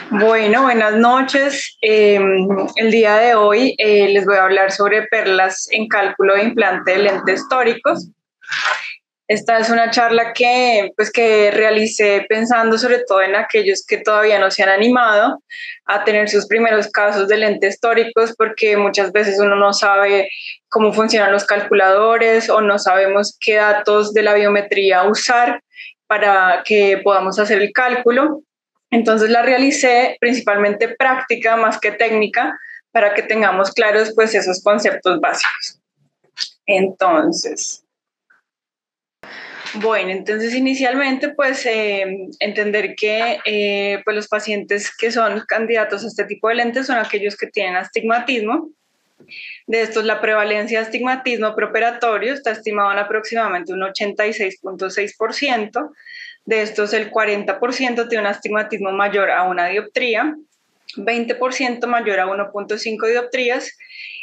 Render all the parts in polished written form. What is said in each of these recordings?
Bueno, buenas noches. El día de hoy les voy a hablar sobre perlas en cálculo de implante de lentes tóricos. Esta es una charla que realicé pensando sobre todo en aquellos que todavía no se han animado a tener sus primeros casos de lentes tóricos, porque muchas veces uno no sabe cómo funcionan los calculadores o no sabemos qué datos de la biometría usar para que podamos hacer el cálculo. Entonces la realicé principalmente práctica más que técnica para que tengamos claros pues esos conceptos básicos. Entonces inicialmente pues entender que pues los pacientes que son candidatos a este tipo de lentes son aquellos que tienen astigmatismo. De estos, la prevalencia de astigmatismo preoperatorio está estimada en aproximadamente un 86.6%. De estos, el 40% tiene un astigmatismo mayor a una dioptría, 20% mayor a 1.5 dioptrías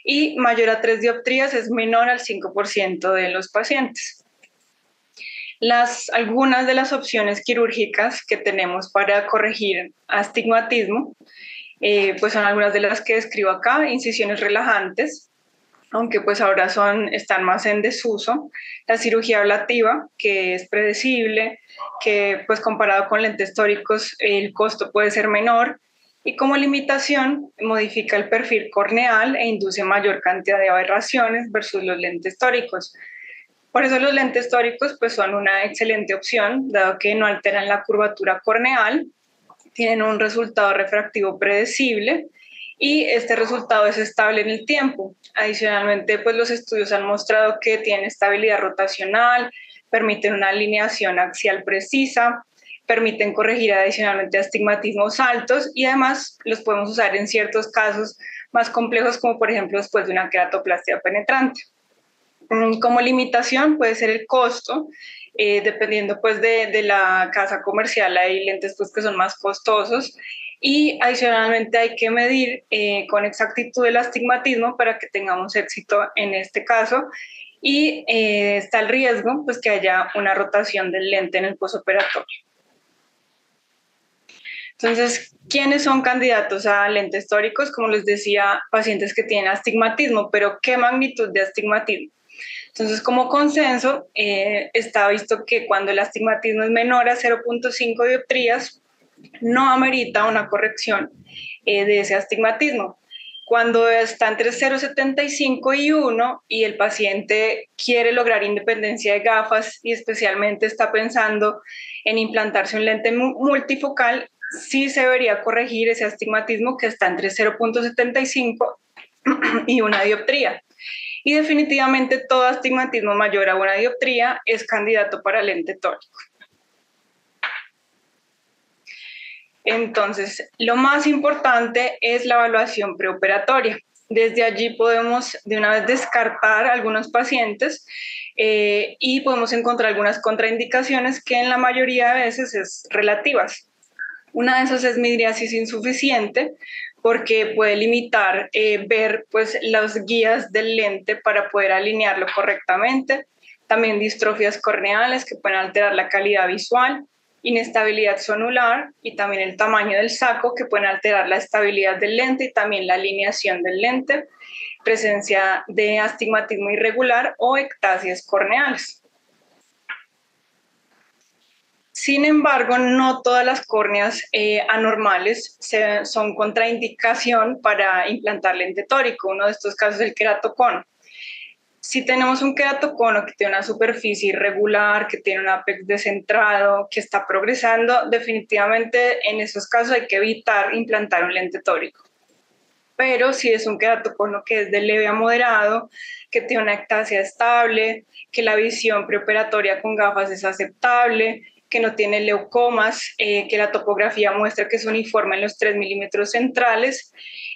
y mayor a 3 dioptrías es menor al 5% de los pacientes. Algunas de las opciones quirúrgicas que tenemos para corregir astigmatismo pues son algunas de las que describo acá: incisiones relajantes, aunque pues ahora están más en desuso; la cirugía ablativa, que es predecible, que pues comparado con lentes tóricos el costo puede ser menor, y como limitación modifica el perfil corneal e induce mayor cantidad de aberraciones versus los lentes tóricos. Por eso los lentes tóricos pues son una excelente opción, dado que no alteran la curvatura corneal, tienen un resultado refractivo predecible y este resultado es estable en el tiempo. Adicionalmente, pues los estudios han mostrado que tienen estabilidad rotacional, permiten una alineación axial precisa, permiten corregir adicionalmente astigmatismos altos y además los podemos usar en ciertos casos más complejos, como por ejemplo después de una queratoplastia penetrante. Como limitación puede ser el costo, dependiendo pues de la casa comercial. Hay lentes pues que son más costosos, y adicionalmente hay que medir con exactitud el astigmatismo para que tengamos éxito en este caso, y está el riesgo pues que haya una rotación del lente en el posoperatorio. Entonces, ¿quiénes son candidatos a lentes tóricos? Como les decía, pacientes que tienen astigmatismo, pero ¿qué magnitud de astigmatismo? Entonces, como consenso, está visto que cuando el astigmatismo es menor a 0.5 dioptrías, no amerita una corrección de ese astigmatismo. Cuando está entre 0.75 y 1 y el paciente quiere lograr independencia de gafas y especialmente está pensando en implantarse un lente multifocal, sí se debería corregir ese astigmatismo que está entre 0.75 y una dioptría. Y definitivamente todo astigmatismo mayor a una dioptría es candidato para lente tórico. Entonces, lo más importante es la evaluación preoperatoria. Desde allí podemos de una vez descartar algunos pacientes y podemos encontrar algunas contraindicaciones que en la mayoría de veces es relativas. Una de esas es midriasis insuficiente, porque puede limitar ver pues las guías del lente para poder alinearlo correctamente. También distrofias corneales que pueden alterar la calidad visual, inestabilidad zonular y también el tamaño del saco, que pueden alterar la estabilidad del lente y también la alineación del lente, presencia de astigmatismo irregular o ectasias corneales. Sin embargo, no todas las córneas anormales son contraindicación para implantar lente tórico. Uno de estos casos es el queratocono. Si tenemos un queratocono que tiene una superficie irregular, que tiene un ápex descentrado, que está progresando, definitivamente en esos casos hay que evitar implantar un lente tórico. Pero si es un queratocono que es de leve a moderado, que tiene una ectasia estable, que la visión preoperatoria con gafas es aceptable, que no tiene leucomas, que la topografía muestra que es uniforme en los 3 milímetros centrales,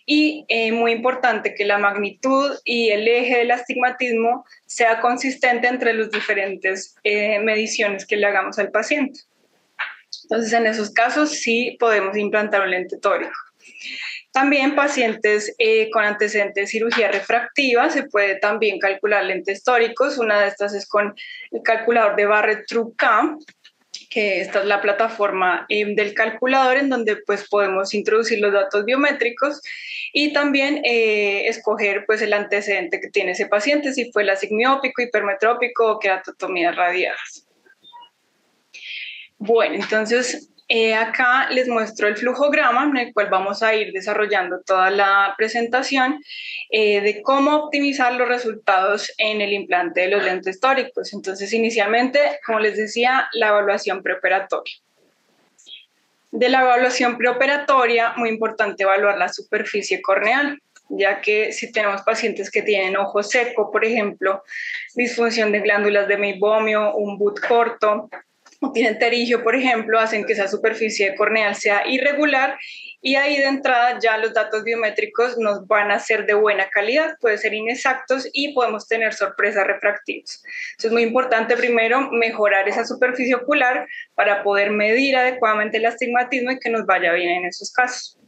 y muy importante que la magnitud y el eje del astigmatismo sea consistente entre las diferentes mediciones que le hagamos al paciente. Entonces, en esos casos sí podemos implantar un lente tórico. También pacientes con antecedentes de cirugía refractiva se puede también calcular lentes tóricos. Una de estas es con el calculador de Barrett TrueCam, que esta es la plataforma del calculador en donde pues podemos introducir los datos biométricos y también escoger pues el antecedente que tiene ese paciente, si fue el asigmiópico, hipermetrópico o queratotomías radiadas. Bueno, entonces acá les muestro el flujograma en el cual vamos a ir desarrollando toda la presentación de cómo optimizar los resultados en el implante de los lentes tóricos. Entonces, inicialmente, como les decía, la evaluación preoperatoria. De la evaluación preoperatoria, muy importante evaluar la superficie corneal, ya que si tenemos pacientes que tienen ojo seco, por ejemplo, disfunción de glándulas de meibomio, un but corto, o tienen terigio, por ejemplo, hacen que esa superficie corneal sea irregular y ahí de entrada ya los datos biométricos nos van a ser de buena calidad, pueden ser inexactos y podemos tener sorpresas refractivas. Entonces es muy importante primero mejorar esa superficie ocular para poder medir adecuadamente el astigmatismo y que nos vaya bien en esos casos.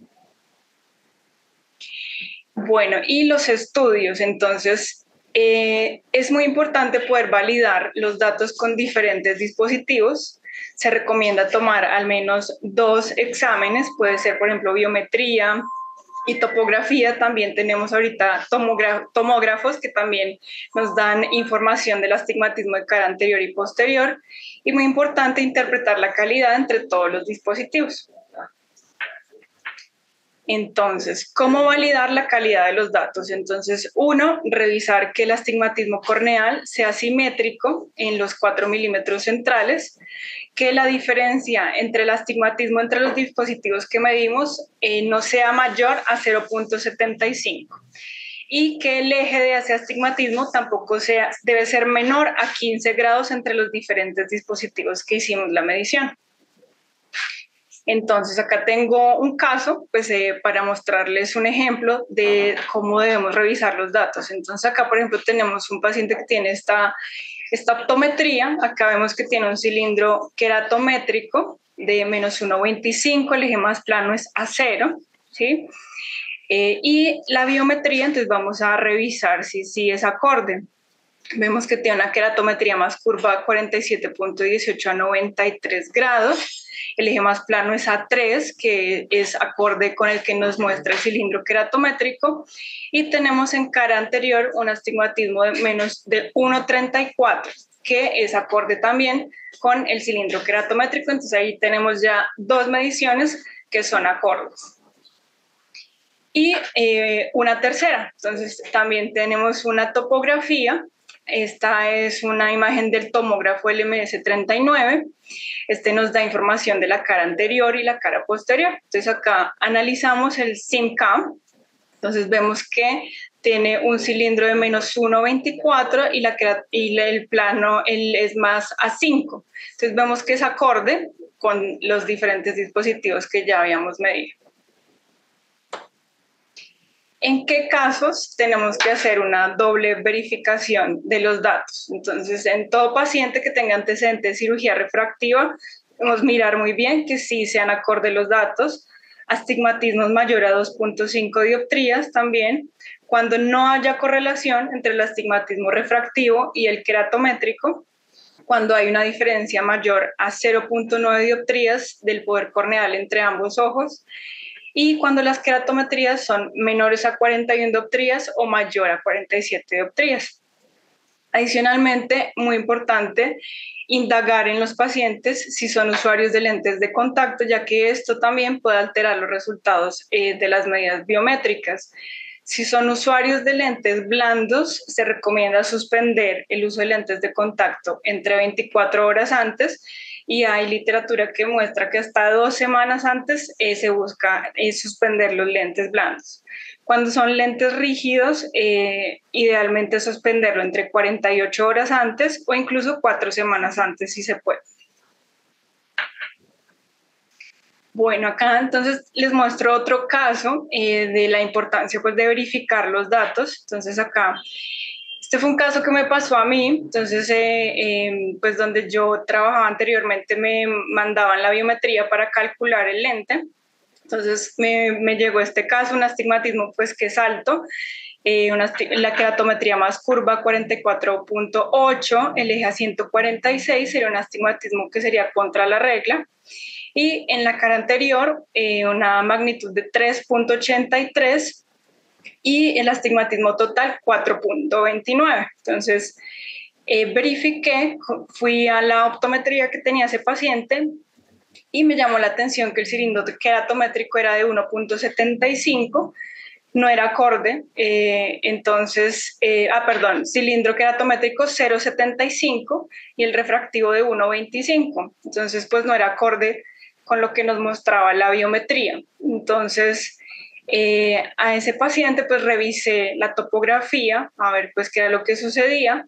Bueno, y los estudios, entonces es muy importante poder validar los datos con diferentes dispositivos. Se recomienda tomar al menos 2 exámenes, puede ser, por ejemplo, biometría y topografía. También tenemos ahorita tomógrafos que también nos dan información del astigmatismo de cara anterior y posterior. Y muy importante interpretar la calidad entre todos los dispositivos. Entonces, ¿cómo validar la calidad de los datos? Entonces, uno, revisar que el astigmatismo corneal sea simétrico en los 4 milímetros centrales, que la diferencia entre el astigmatismo entre los dispositivos que medimos no sea mayor a 0.75 y que el eje de ese astigmatismo tampoco debe ser menor a 15 grados entre los diferentes dispositivos que hicimos la medición. Entonces, acá tengo un caso pues, para mostrarles un ejemplo de cómo debemos revisar los datos. Entonces, acá, por ejemplo, tenemos un paciente que tiene esta optometría. Acá vemos que tiene un cilindro queratométrico de menos 1,25, el eje más plano es a 0, ¿sí? Y la biometría, entonces vamos a revisar si es acorde. Vemos que tiene una queratometría más curva 47.18 a 93 grados. El eje más plano es A3, que es acorde con el que nos muestra el cilindro queratométrico. Y tenemos en cara anterior un astigmatismo de menos de 1,34, que es acorde también con el cilindro queratométrico. Entonces ahí tenemos ya 2 mediciones que son acordes. Y una tercera, entonces también tenemos una topografía. Esta es una imagen del tomógrafo LMS39. Este nos da información de la cara anterior y la cara posterior. Entonces acá analizamos el SIMCAM. Entonces vemos que tiene un cilindro de menos 1,24 y el plano es más a 5. Entonces vemos que es acorde con los diferentes dispositivos que ya habíamos medido. ¿En qué casos tenemos que hacer una doble verificación de los datos? Entonces, en todo paciente que tenga antecedentes de cirugía refractiva, debemos mirar muy bien que sí sean acorde los datos. Astigmatismos mayor a 2,5 dioptrías también. Cuando no haya correlación entre el astigmatismo refractivo y el queratométrico, cuando hay una diferencia mayor a 0,9 dioptrías del poder corneal entre ambos ojos, y cuando las queratometrías son menores a 41 dioptrías o mayor a 47 dioptrías. Adicionalmente, muy importante, indagar en los pacientes si son usuarios de lentes de contacto, ya que esto también puede alterar los resultados de las medidas biométricas. Si son usuarios de lentes blandos, se recomienda suspender el uso de lentes de contacto entre 24 horas antes, y hay literatura que muestra que hasta 2 semanas antes se busca suspender los lentes blandos. Cuando son lentes rígidos, idealmente suspenderlo entre 48 horas antes o incluso 4 semanas antes si se puede. Bueno, acá entonces les muestro otro caso de la importancia pues, de verificar los datos. Entonces acá, este fue un caso que me pasó a mí. Entonces, pues donde yo trabajaba anteriormente me mandaban la biometría para calcular el lente. Entonces me llegó este caso, un astigmatismo pues que es alto la queratometría más curva 44.8, el eje a 146 sería un astigmatismo que sería contra la regla. Y en la cara anterior, una magnitud de 3.83 y el astigmatismo total 4.29. Entonces, verifiqué, fui a la optometría que tenía ese paciente y me llamó la atención que el cilindro queratométrico era de 1.75, no era acorde, cilindro queratométrico 0.75 y el refractivo de 1.25, entonces pues no era acorde con lo que nos mostraba la biometría. Entonces, a ese paciente pues revisé la topografía, a ver pues qué era lo que sucedía,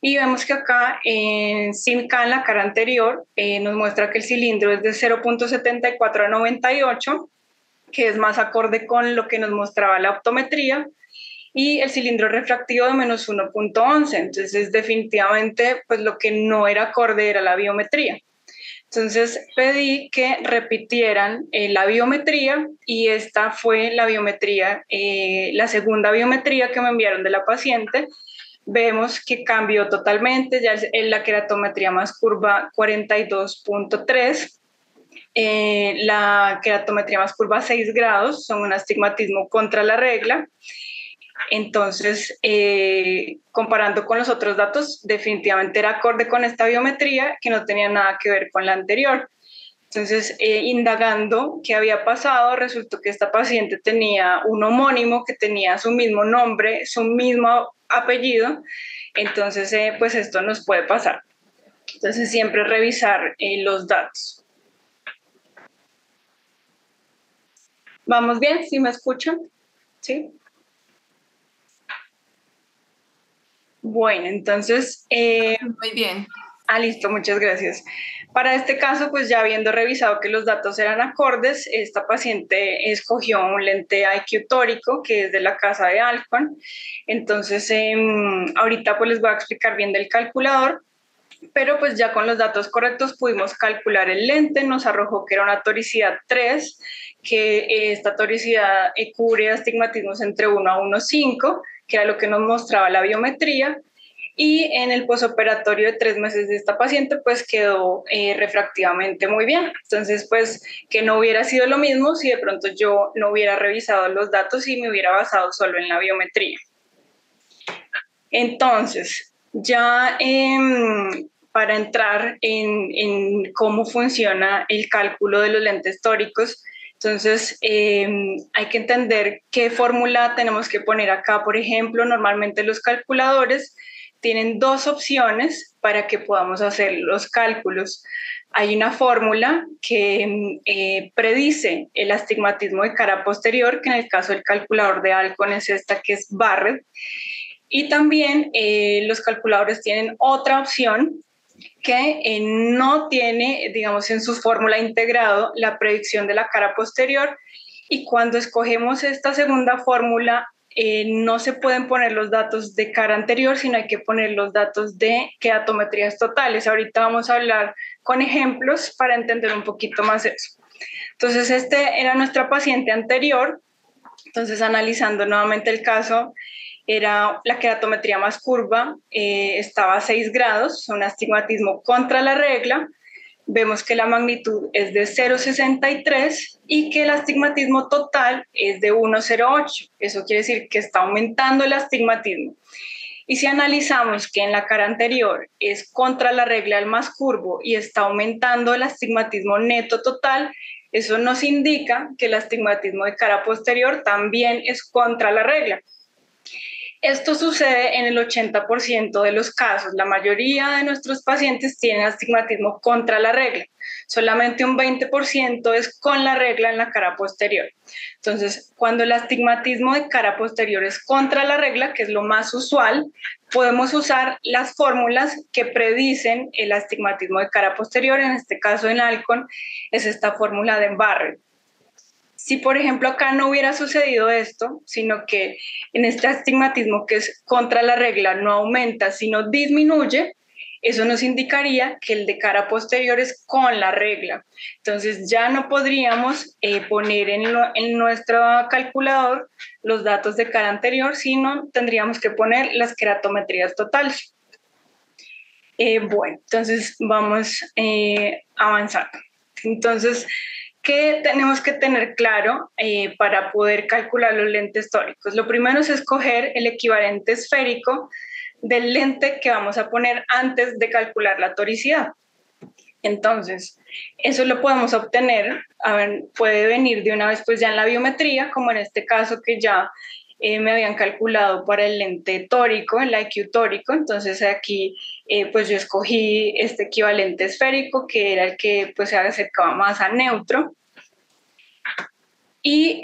y vemos que acá en CIMCA, en la cara anterior, nos muestra que el cilindro es de 0.74 a 98, que es más acorde con lo que nos mostraba la optometría, y el cilindro refractivo de menos 1.11. Entonces, definitivamente, pues lo que no era acorde era la biometría. Entonces, pedí que repitieran la biometría y esta fue la biometría, la segunda biometría que me enviaron de la paciente. Vemos que cambió totalmente, ya es la queratometría más curva 42.3, la queratometría más curva 6 grados, son un astigmatismo contra la regla. Entonces, comparando con los otros datos, definitivamente era acorde con esta biometría que no tenía nada que ver con la anterior. Entonces, indagando qué había pasado, resultó que esta paciente tenía un homónimo que tenía su mismo nombre, su mismo apellido. Entonces, pues esto nos puede pasar. Entonces, siempre revisar los datos. ¿Vamos bien? ¿Sí me escuchan? ¿Sí? Bueno, entonces... Muy bien. Listo, muchas gracias. Para este caso, pues ya habiendo revisado que los datos eran acordes, esta paciente escogió un lente IQ tórico, que es de la casa de Alcon. Entonces, ahorita pues les voy a explicar bien del calculador, pero pues ya con los datos correctos pudimos calcular el lente, nos arrojó que era una toricidad 3, que esta toricidad cubre astigmatismos entre 1 a 1,5, que era lo que nos mostraba la biometría, y en el posoperatorio de 3 meses de esta paciente pues quedó refractivamente muy bien. Entonces pues que no hubiera sido lo mismo si de pronto yo no hubiera revisado los datos y me hubiera basado solo en la biometría. Entonces ya para entrar en cómo funciona el cálculo de los lentes tóricos, entonces hay que entender qué fórmula tenemos que poner acá. Por ejemplo, normalmente los calculadores tienen dos opciones para que podamos hacer los cálculos. Hay una fórmula que predice el astigmatismo de cara posterior, que en el caso del calculador de Alcon es esta, que es Barrett. Y también los calculadores tienen otra opción que no tiene, digamos, en su fórmula integrado la predicción de la cara posterior, y cuando escogemos esta segunda fórmula no se pueden poner los datos de cara anterior, sino hay que poner los datos de queratometrías totales. Ahorita vamos a hablar con ejemplos para entender un poquito más eso. Entonces, este era nuestra paciente anterior. Entonces, analizando nuevamente el caso, era la queratometría más curva, estaba a 6 grados, un astigmatismo contra la regla. Vemos que la magnitud es de 0,63 y que el astigmatismo total es de 1,08. Eso quiere decir que está aumentando el astigmatismo. Y si analizamos que en la cara anterior es contra la regla el más curvo y está aumentando el astigmatismo neto total, eso nos indica que el astigmatismo de cara posterior también es contra la regla. Esto sucede en el 80% de los casos. La mayoría de nuestros pacientes tienen astigmatismo contra la regla. Solamente un 20% es con la regla en la cara posterior. Entonces, cuando el astigmatismo de cara posterior es contra la regla, que es lo más usual, podemos usar las fórmulas que predicen el astigmatismo de cara posterior. En este caso, en Alcon, es esta fórmula de Barrett. Si, por ejemplo, acá no hubiera sucedido esto, sino que en este astigmatismo que es contra la regla no aumenta, sino disminuye, Eso nos indicaría que el de cara posterior es con la regla. Entonces ya no podríamos poner en nuestro calculador los datos de cara anterior, sino tendríamos que poner las queratometrías totales. Bueno, entonces vamos avanzando. Entonces, ¿qué tenemos que tener claro para poder calcular los lentes tóricos? Lo primero es escoger el equivalente esférico del lente que vamos a poner antes de calcular la toricidad. Entonces, eso lo podemos obtener, puede venir de una vez pues ya en la biometría, como en este caso que ya me habían calculado para el lente tórico, el IQ tórico. Entonces aquí pues yo escogí este equivalente esférico, que era el que pues se acercaba más a neutro. Y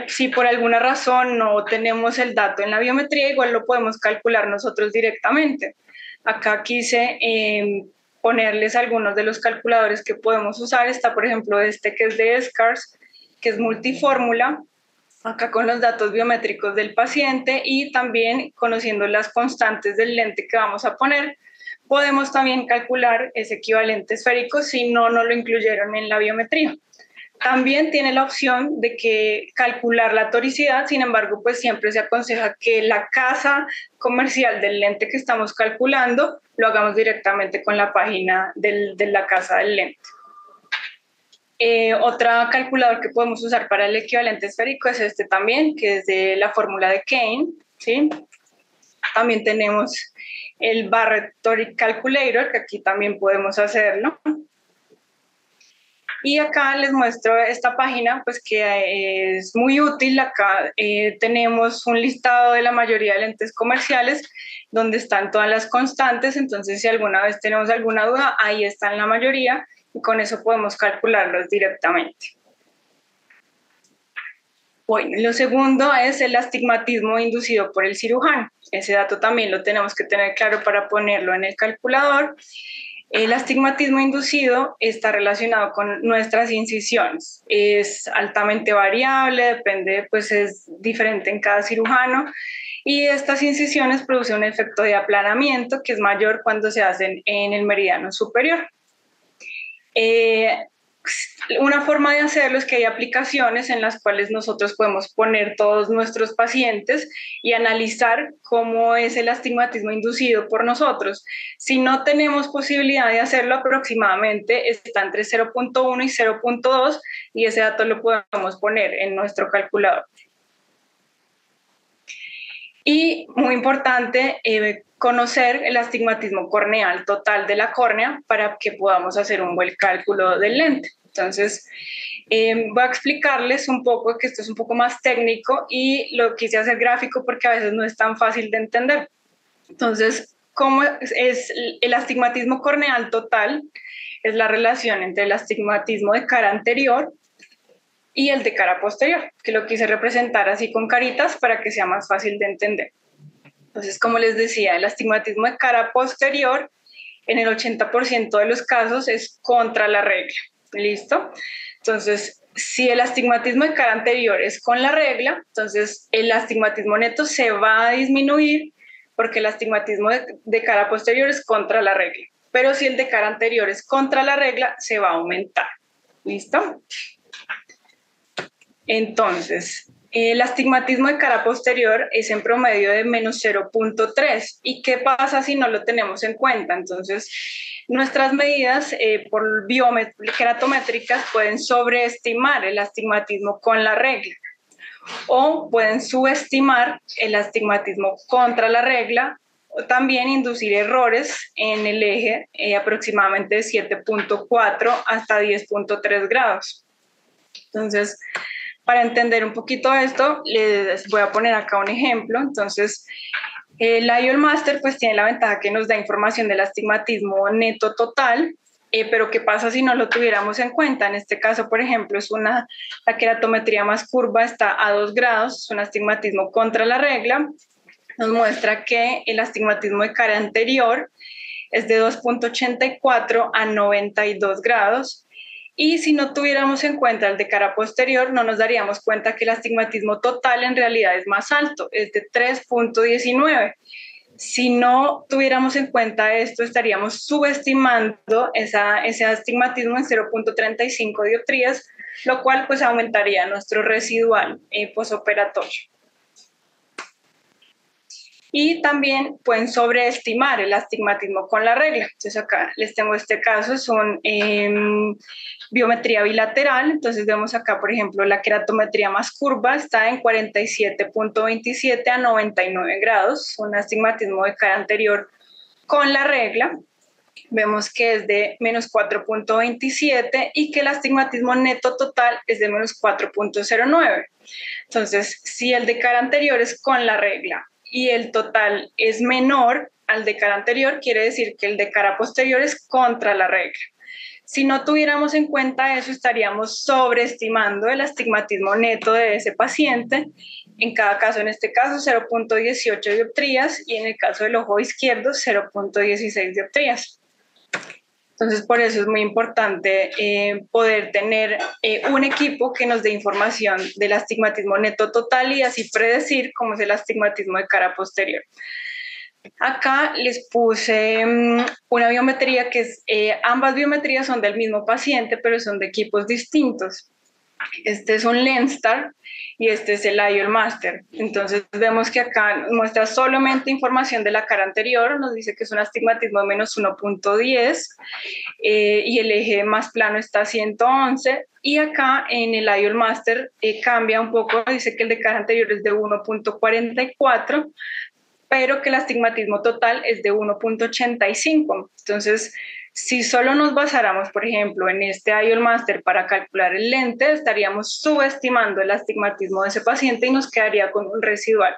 si por alguna razón no tenemos el dato en la biometría, igual lo podemos calcular nosotros directamente. Acá quise ponerles algunos de los calculadores que podemos usar. Está, por ejemplo, este que es de SCARS, que es multifórmula, acá con los datos biométricos del paciente y también conociendo las constantes del lente que vamos a poner, podemos también calcular ese equivalente esférico si no lo incluyeron en la biometría. También tiene la opción de que calcular la toricidad, sin embargo, pues siempre se aconseja que la casa comercial del lente que estamos calculando lo hagamos directamente con la página de la casa del lente. Otra calculador que podemos usar para el equivalente esférico es este también, que es de la fórmula de Kane, ¿sí? También tenemos el Barrett Toric Calculator, que aquí también podemos hacerlo. Y acá les muestro esta página, pues que es muy útil. Acá tenemos un listado de la mayoría de lentes comerciales, donde están todas las constantes. Entonces, si alguna vez tenemos alguna duda, ahí están la mayoría, y con eso podemos calcularlos directamente. Bueno, lo segundo es el astigmatismo inducido por el cirujano. Ese dato también lo tenemos que tener claro para ponerlo en el calculador. El astigmatismo inducido está relacionado con nuestras incisiones. Es altamente variable, depende, pues es diferente en cada cirujano. Y estas incisiones producen un efecto de aplanamiento que es mayor cuando se hacen en el meridiano superior. Una forma de hacerlo es que hay aplicaciones en las cuales nosotros podemos poner todos nuestros pacientes y analizar cómo es el astigmatismo inducido por nosotros. Si no tenemos posibilidad de hacerlo, aproximadamente está entre 0.1 y 0.2 y ese dato lo podemos poner en nuestro calculador. Y muy importante, conocer el astigmatismo corneal total de la córnea para que podamos hacer un buen cálculo del lente. Entonces, voy a explicarles un poco, que esto es un poco más técnico y lo quise hacer gráfico porque a veces no es tan fácil de entender. Entonces, ¿cómo es el astigmatismo corneal total? Es la relación entre el astigmatismo de cara anterior y el de cara posterior, que lo quise representar así con caritas para que sea más fácil de entender. Entonces, como les decía, el astigmatismo de cara posterior en el 80% de los casos es contra la regla. ¿Listo? Entonces, si el astigmatismo de cara anterior es con la regla, entonces el astigmatismo neto se va a disminuir porque el astigmatismo de cara posterior es contra la regla. Pero si el de cara anterior es contra la regla, se va a aumentar. ¿Listo? Entonces, el astigmatismo de cara posterior es en promedio de menos 0.3. ¿Y qué pasa si no lo tenemos en cuenta? Entonces, nuestras medidas por queratométricas pueden sobreestimar el astigmatismo con la regla o pueden subestimar el astigmatismo contra la regla o también inducir errores en el eje aproximadamente de 7.4 hasta 10.3 grados. Entonces, para entender un poquito esto, les voy a poner acá un ejemplo. Entonces, el IOL Master pues tiene la ventaja que nos da información del astigmatismo neto total, pero ¿qué pasa si no lo tuviéramos en cuenta? En este caso, por ejemplo, la queratometría más curva está a 2 grados, es un astigmatismo contra la regla. Nos muestra que el astigmatismo de cara anterior es de 2.84 a 92 grados. Y si no tuviéramos en cuenta el de cara posterior, no nos daríamos cuenta que el astigmatismo total en realidad es más alto, es de 3.19. Si no tuviéramos en cuenta esto, estaríamos subestimando ese astigmatismo en 0,35 dioptrías, lo cual pues aumentaría nuestro residual posoperatorio. Y también pueden sobreestimar el astigmatismo con la regla. Entonces acá les tengo este caso, es biometría bilateral. Entonces vemos acá, por ejemplo, la queratometría más curva está en 47,27 a 99 grados, un astigmatismo de cara anterior con la regla. Vemos que es de menos 4,27 y que el astigmatismo neto total es de menos 4,09. Entonces, si el de cara anterior es con la regla y el total es menor al de cara anterior, quiere decir que el de cara posterior es contra la regla. Si no tuviéramos en cuenta eso, estaríamos sobreestimando el astigmatismo neto de ese paciente. En cada caso, en este caso, 0,18 dioptrías y en el caso del ojo izquierdo, 0,16 dioptrías. Entonces, por eso es muy importante poder tener un equipo que nos dé información del astigmatismo neto total y así predecir cómo es el astigmatismo de cara posterior. Acá les puse una biometría que es, ambas biometrías son del mismo paciente, pero son de equipos distintos. Este es un Lenstar y este es el IOL Master. Entonces vemos que acá muestra solamente información de la cara anterior, nos dice que es un astigmatismo de menos 1,10 y el eje más plano está a 111. Y acá en el IOL Master cambia un poco, dice que el de cara anterior es de 1,44, pero que el astigmatismo total es de 1,85. Entonces, si solo nos basáramos, por ejemplo, en este IOL Master para calcular el lente, estaríamos subestimando el astigmatismo de ese paciente y nos quedaría con un residual.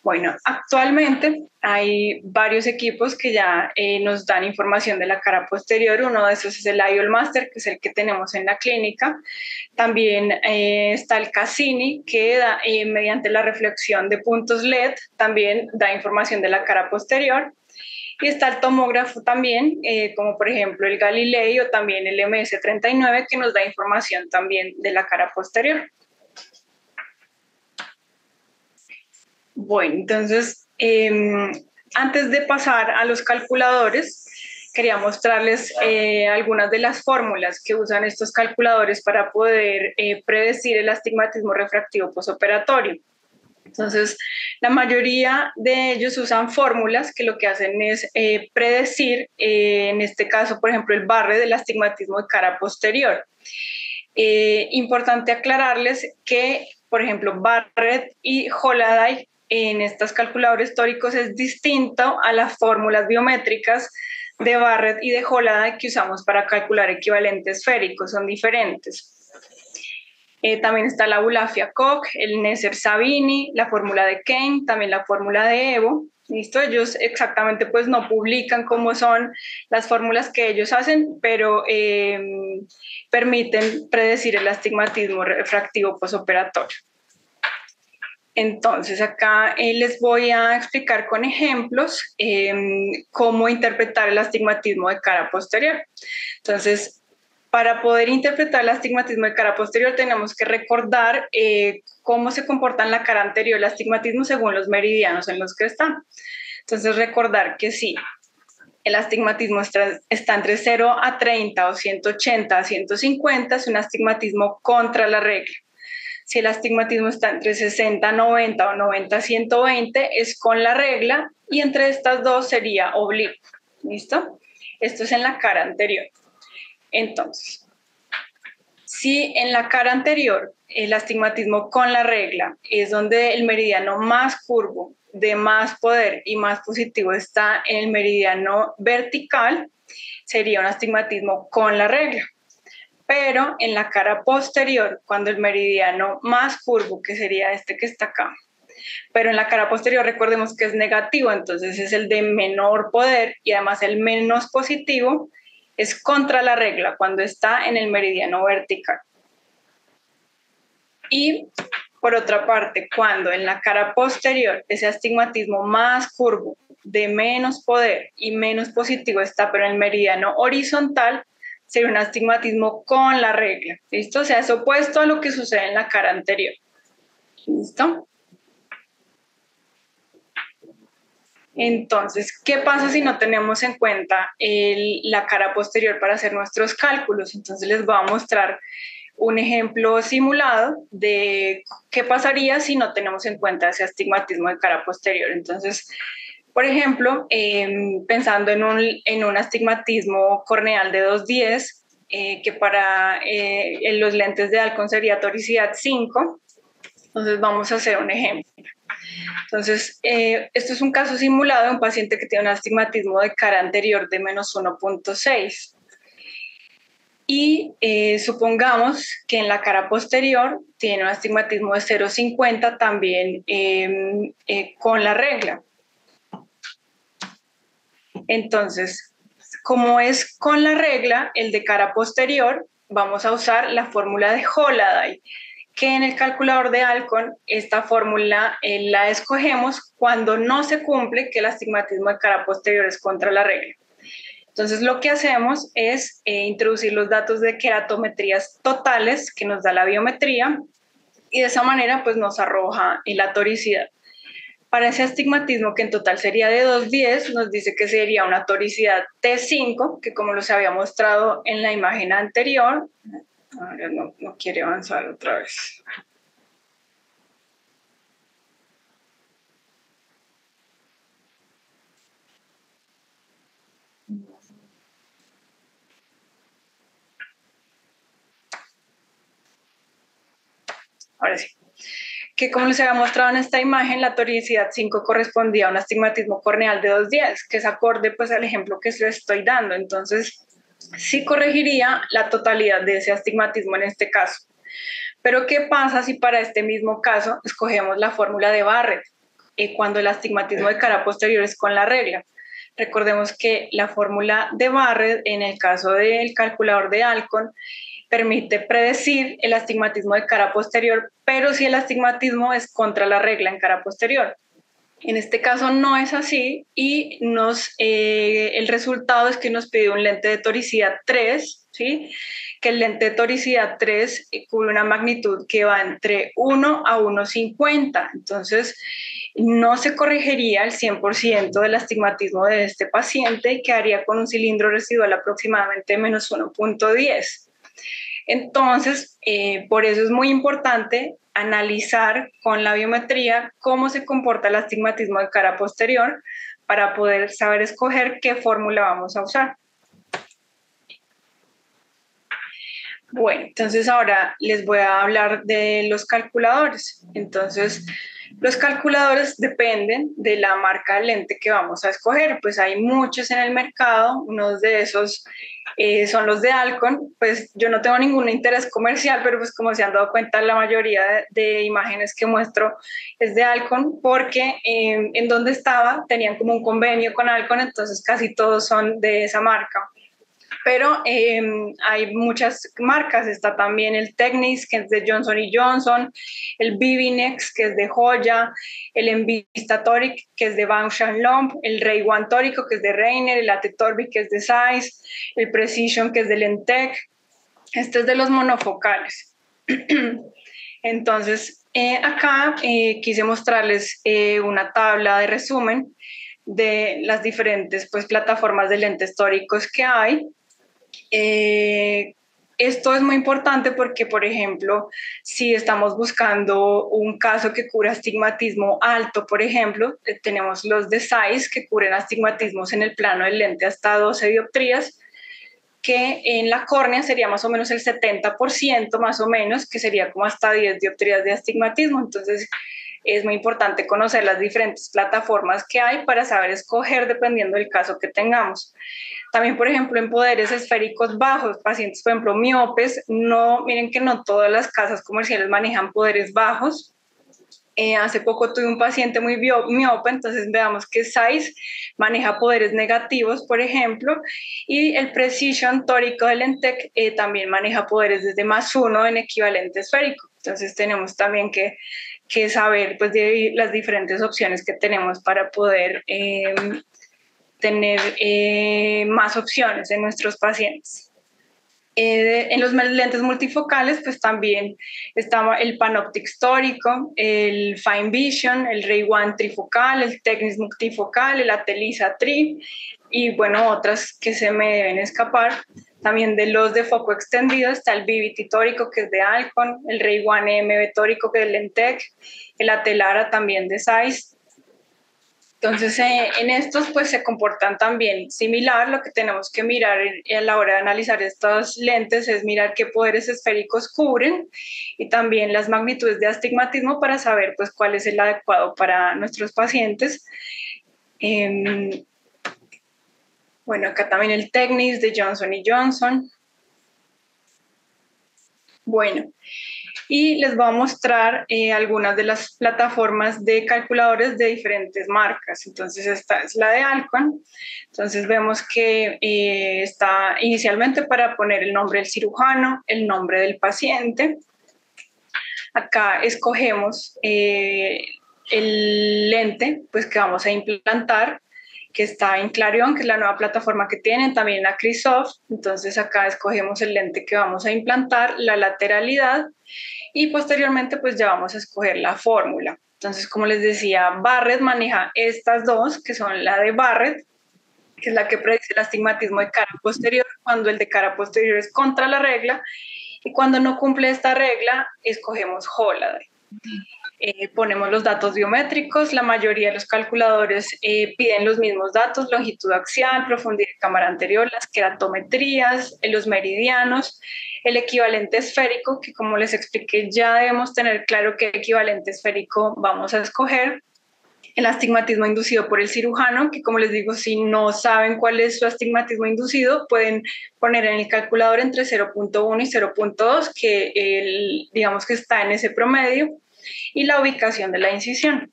Bueno, actualmente hay varios equipos que ya nos dan información de la cara posterior. Uno de esos es el IOL Master, que es el que tenemos en la clínica. También está el Cassini, que da, mediante la reflexión de puntos LED también da información de la cara posterior. Y está el tomógrafo también, como por ejemplo el Galilei o también el MS-39, que nos da información también de la cara posterior. Bueno, entonces, antes de pasar a los calculadores, quería mostrarles algunas de las fórmulas que usan estos calculadores para poder predecir el astigmatismo refractivo posoperatorio. Entonces, la mayoría de ellos usan fórmulas que lo que hacen es predecir, en este caso, por ejemplo, el barre del astigmatismo de cara posterior. Importante aclararles que, por ejemplo, Barrett y Holaday en estos calculadores tóricos es distinto a las fórmulas biométricas de Barrett y de Holaday que usamos para calcular equivalentes esféricos, son diferentes. También está la Eulafia-Koch, el Neser-Savini, la fórmula de Kane, también la fórmula de Evo. ¿Listo? Ellos exactamente pues no publican cómo son las fórmulas que ellos hacen, pero permiten predecir el astigmatismo refractivo posoperatorio. Entonces acá les voy a explicar con ejemplos cómo interpretar el astigmatismo de cara posterior. Entonces, para poder interpretar el astigmatismo de cara posterior tenemos que recordar cómo se comporta en la cara anterior el astigmatismo según los meridianos en los que están. Entonces recordar que sí, el astigmatismo está entre 0 a 30 o 180 a 150, es un astigmatismo contra la regla. Si el astigmatismo está entre 60 a 90 o 90 a 120, es con la regla y entre estas dos sería oblicuo. ¿Listo? Esto es en la cara anterior. Entonces, si en la cara anterior el astigmatismo con la regla es donde el meridiano más curvo, de más poder y más positivo está en el meridiano vertical, sería un astigmatismo con la regla. Pero en la cara posterior, cuando el meridiano más curvo, que sería este que está acá, pero en la cara posterior recordemos que es negativo, entonces es el de menor poder y además el menos positivo, es contra la regla cuando está en el meridiano vertical. Y por otra parte, cuando en la cara posterior ese astigmatismo más curvo, de menos poder y menos positivo está, pero en el meridiano horizontal, sería un astigmatismo con la regla. ¿Listo? O sea, es opuesto a lo que sucede en la cara anterior. ¿Listo? Entonces, ¿qué pasa si no tenemos en cuenta la cara posterior para hacer nuestros cálculos? Entonces les voy a mostrar un ejemplo simulado de qué pasaría si no tenemos en cuenta ese astigmatismo de cara posterior. Entonces, por ejemplo, pensando en un astigmatismo corneal de 210, que para los lentes de Alcon sería toricidad 5. Entonces vamos a hacer un ejemplo. Entonces, esto es un caso simulado de un paciente que tiene un astigmatismo de cara anterior de menos 1.6. Y supongamos que en la cara posterior tiene un astigmatismo de 0.50 también con la regla. Entonces, como es con la regla, el de cara posterior, vamos a usar la fórmula de Holaday, que en el calculador de Alcon esta fórmula la escogemos cuando no se cumple que el astigmatismo de cara posterior es contra la regla. Entonces lo que hacemos es introducir los datos de queratometrías totales que nos da la biometría y de esa manera pues nos arroja la toricidad. Para ese astigmatismo, que en total sería de 210, nos dice que sería una toricidad T5, que como los había mostrado en la imagen anterior, ahora no quiere avanzar otra vez. Ahora sí. Que como les había mostrado en esta imagen, la toricidad 5 correspondía a un astigmatismo corneal de 210, que es acorde pues al ejemplo que les estoy dando. Entonces, sí corregiría la totalidad de ese astigmatismo en este caso. Pero ¿qué pasa si para este mismo caso escogemos la fórmula de Barrett, cuando el astigmatismo de cara posterior es con la regla? Recordemos que la fórmula de Barrett, en el caso del calculador de Alcon, permite predecir el astigmatismo de cara posterior, pero si el astigmatismo es contra la regla en cara posterior. En este caso no es así y el resultado es que nos pide un lente de toricidad 3, ¿sí? Que el lente de toricidad 3 cubre una magnitud que va entre 1 a 1,50. Entonces, no se corregiría el 100% del astigmatismo de este paciente y quedaría con un cilindro residual aproximadamente de menos 1.10. Entonces, por eso es muy importante analizar con la biometría cómo se comporta el astigmatismo de cara posterior para poder saber escoger qué fórmula vamos a usar. Bueno, entonces ahora les voy a hablar de los calculadores. Entonces, los calculadores dependen de la marca de lente que vamos a escoger. Pues hay muchos en el mercado, unos de esos son los de Alcon. Pues yo no tengo ningún interés comercial, pero pues como se han dado cuenta, la mayoría de imágenes que muestro es de Alcon, porque en donde estaba tenían como un convenio con Alcon, entonces casi todos son de esa marca. Pero hay muchas marcas, está también el Technics, que es de Johnson Johnson, el Vivinex, que es de Joya, el Envista Toric, que es de Bausch Lomb, el Ray One Tórico, que es de Reiner, el Ate Torbic, que es de Zeiss, el Precision, que es de Lentec. Este es de los monofocales. Entonces, acá quise mostrarles una tabla de resumen de las diferentes pues, plataformas de lentes tóricos que hay. Esto es muy importante porque, por ejemplo, si estamos buscando un caso que cura astigmatismo alto, por ejemplo, tenemos los de Zeiss que cubren astigmatismos en el plano del lente hasta 12 dioptrías, que en la córnea sería más o menos el 70%, más o menos, que sería como hasta 10 dioptrías de astigmatismo. Entonces, es muy importante conocer las diferentes plataformas que hay para saber escoger dependiendo del caso que tengamos. También, por ejemplo, en poderes esféricos bajos, pacientes, por ejemplo, miopes, miren que no todas las casas comerciales manejan poderes bajos. Hace poco tuve un paciente muy miope, entonces veamos que Zeiss maneja poderes negativos, por ejemplo, y el Precision tórico del Lentec también maneja poderes desde +1 en equivalente esférico. Entonces tenemos también que saber pues, de las diferentes opciones que tenemos para poder tener más opciones en nuestros pacientes. En los lentes multifocales, pues también estaba el Panoptic histórico, el Fine Vision, el Ray One trifocal, el Technis multifocal, el Atelisa Tri y bueno, otras que se me deben escapar. También de los de foco extendido está el Vivity tórico, que es de Alcon, el Ray One EMB tórico, que es de Lentec, el Atelara también de Zeiss. Entonces, en estos pues se comportan también similar. Lo que tenemos que mirar a la hora de analizar estas lentes es mirar qué poderes esféricos cubren y también las magnitudes de astigmatismo para saber pues cuál es el adecuado para nuestros pacientes. Bueno, acá también el Technis de Johnson & Johnson. Bueno, y les voy a mostrar algunas de las plataformas de calculadores de diferentes marcas. Entonces, esta es la de Alcon. Entonces, vemos que está inicialmente para poner el nombre del cirujano, el nombre del paciente. Acá escogemos el lente pues, que vamos a implantar, que está en Clarion, que es la nueva plataforma que tienen, también en Acrisoft. Entonces acá escogemos el lente que vamos a implantar, la lateralidad y posteriormente pues ya vamos a escoger la fórmula. Entonces, como les decía, Barrett maneja estas dos, que son la de Barrett, que es la que predice el astigmatismo de cara posterior, cuando el de cara posterior es contra la regla, y cuando no cumple esta regla, escogemos Holladay. Ponemos los datos biométricos, la mayoría de los calculadores piden los mismos datos, longitud axial, profundidad de cámara anterior, las queratometrías, los meridianos, el equivalente esférico, que como les expliqué ya debemos tener claro qué equivalente esférico vamos a escoger, el astigmatismo inducido por el cirujano, que como les digo, si no saben cuál es su astigmatismo inducido, pueden poner en el calculador entre 0.1 y 0.2, que digamos que está en ese promedio, y la ubicación de la incisión.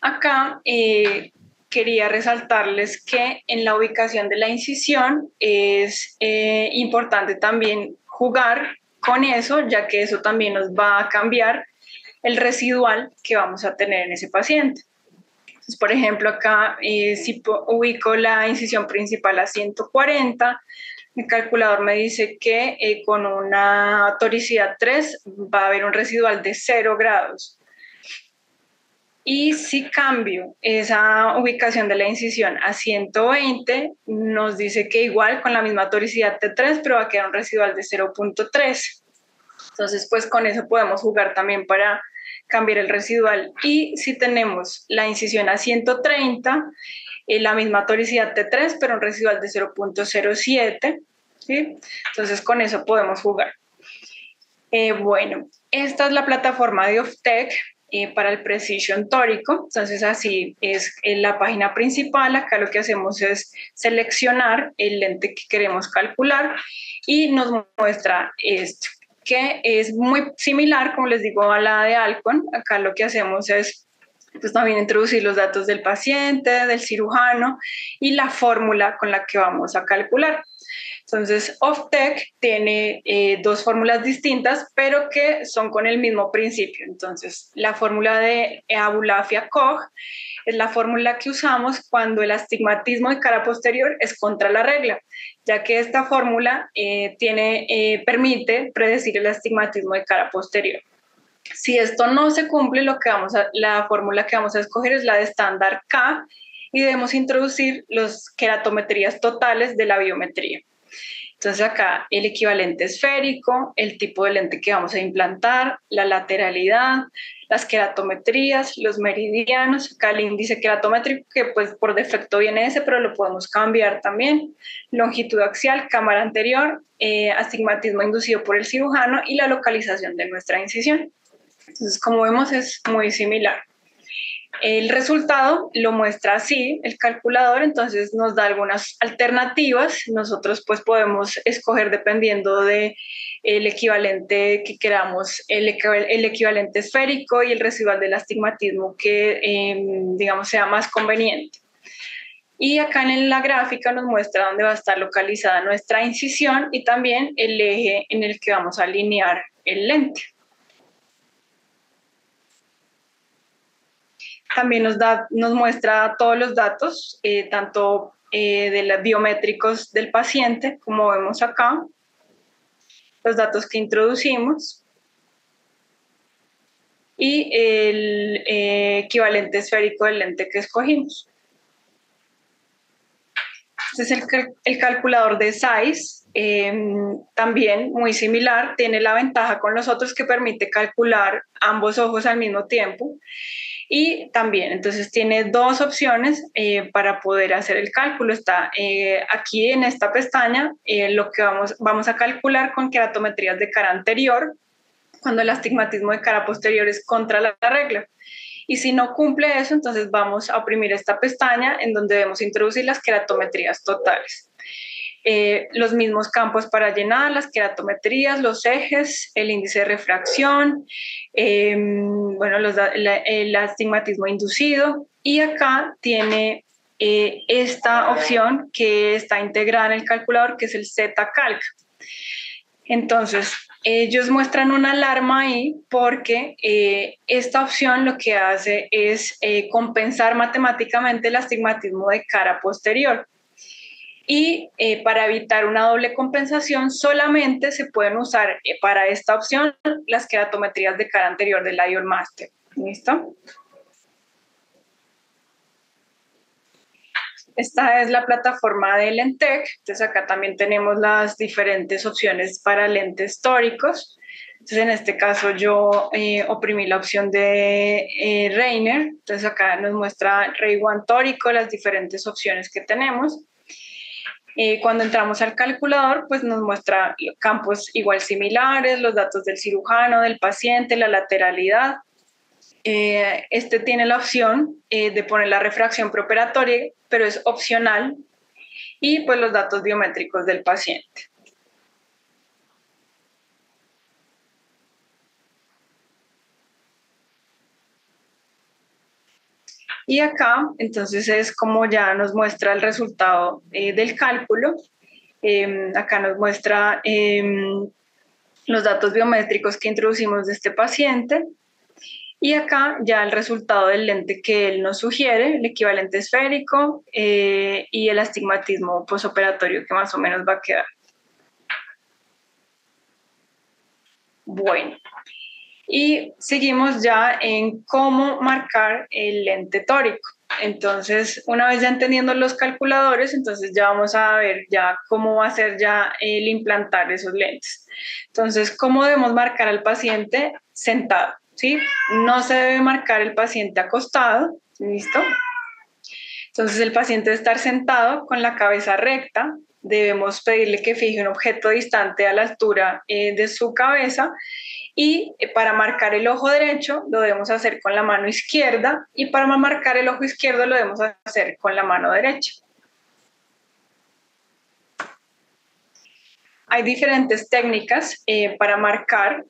Acá quería resaltarles que en la ubicación de la incisión es importante también jugar con eso, ya que eso también nos va a cambiar el residual que vamos a tener en ese paciente. Entonces, por ejemplo, acá si ubico la incisión principal a 140, el calculador me dice que con una toricidad 3 va a haber un residual de 0 grados. Y si cambio esa ubicación de la incisión a 120, nos dice que igual con la misma toricidad T3, pero va a quedar un residual de 0.3. Entonces, pues con eso podemos jugar también para cambiar el residual. Y si tenemos la incisión a 130, la misma toricidad T3, pero un residual de 0.07, ¿sí? Entonces, con eso podemos jugar. Bueno, esta es la plataforma de Oftec para el Precision tórico. Entonces, así es en la página principal. Acá lo que hacemos es seleccionar el lente que queremos calcular y nos muestra esto, que es muy similar, como les digo, a la de Alcon. Acá lo que hacemos es pues también introducir los datos del paciente, del cirujano y la fórmula con la que vamos a calcular. Entonces, Oftec tiene dos fórmulas distintas, pero que son con el mismo principio. Entonces, la fórmula de Abulafia-Koch es la fórmula que usamos cuando el astigmatismo de cara posterior es contra la regla, ya que esta fórmula permite predecir el astigmatismo de cara posterior. Si esto no se cumple, la fórmula que vamos a escoger es la de estándar K y debemos introducir las queratometrías totales de la biometría. Entonces acá el equivalente esférico, el tipo de lente que vamos a implantar, la lateralidad, las queratometrías, los meridianos, acá el índice queratométrico que pues por defecto viene ese, pero lo podemos cambiar también, longitud axial, cámara anterior, astigmatismo inducido por el cirujano y la localización de nuestra incisión. Entonces, como vemos, es muy similar. El resultado lo muestra así el calculador, entonces nos da algunas alternativas. Nosotros pues podemos escoger dependiendo de el equivalente que queramos, el equivalente esférico y el residual del astigmatismo que digamos sea más conveniente. Y acá en la gráfica nos muestra dónde va a estar localizada nuestra incisión y también el eje en el que vamos a alinear el lente. También nos muestra todos los datos, tanto de los biométricos del paciente, como vemos acá, los datos que introducimos y el equivalente esférico del lente que escogimos. Este es el calculador de Zeiss, también muy similar, tiene la ventaja con los otros que permite calcular ambos ojos al mismo tiempo. Y también, entonces tiene dos opciones para poder hacer el cálculo. Está aquí en esta pestaña lo que vamos a calcular con queratometrías de cara anterior, cuando el astigmatismo de cara posterior es contra la regla. Y si no cumple eso, entonces vamos a oprimir esta pestaña en donde debemos introducir las queratometrías totales. Los mismos campos para llenar, las queratometrías, los ejes, el índice de refracción, bueno, el astigmatismo inducido, y acá tiene esta opción que está integrada en el calculador, que es el Z-Calc. Entonces, ellos muestran una alarma ahí porque esta opción lo que hace es compensar matemáticamente el astigmatismo de cara posterior. Y para evitar una doble compensación, solamente se pueden usar para esta opción las queratometrías de cara anterior del IOL Master. ¿Listo? Esta es la plataforma de Lentec. Entonces acá también tenemos las diferentes opciones para lentes tóricos. Entonces en este caso yo oprimí la opción de Rainer. Entonces acá nos muestra Ray One tórico, las diferentes opciones que tenemos. Cuando entramos al calculador, pues nos muestra campos igual similares, los datos del cirujano, del paciente, la lateralidad. Este tiene la opción de poner la refracción preoperatoria, pero es opcional, y pues los datos biométricos del paciente. Y acá, entonces, es como ya nos muestra el resultado del cálculo. Acá nos muestra los datos biométricos que introducimos de este paciente. Y acá ya el resultado del lente que él nos sugiere, el equivalente esférico y el astigmatismo posoperatorio que más o menos va a quedar. Bueno, y seguimos ya en cómo marcar el lente tórico. Entonces, una vez ya entendiendo los calculadores, entonces ya vamos a ver ya cómo va a ser ya el implantar esos lentes. Entonces, ¿cómo debemos marcar al paciente sentado? ¿Sí? No se debe marcar el paciente acostado, ¿listo? Entonces el paciente debe estar sentado con la cabeza recta, debemos pedirle que fije un objeto distante a la altura de su cabeza, y para marcar el ojo derecho lo debemos hacer con la mano izquierda, y para marcar el ojo izquierdo lo debemos hacer con la mano derecha. Hay diferentes técnicas para marcar,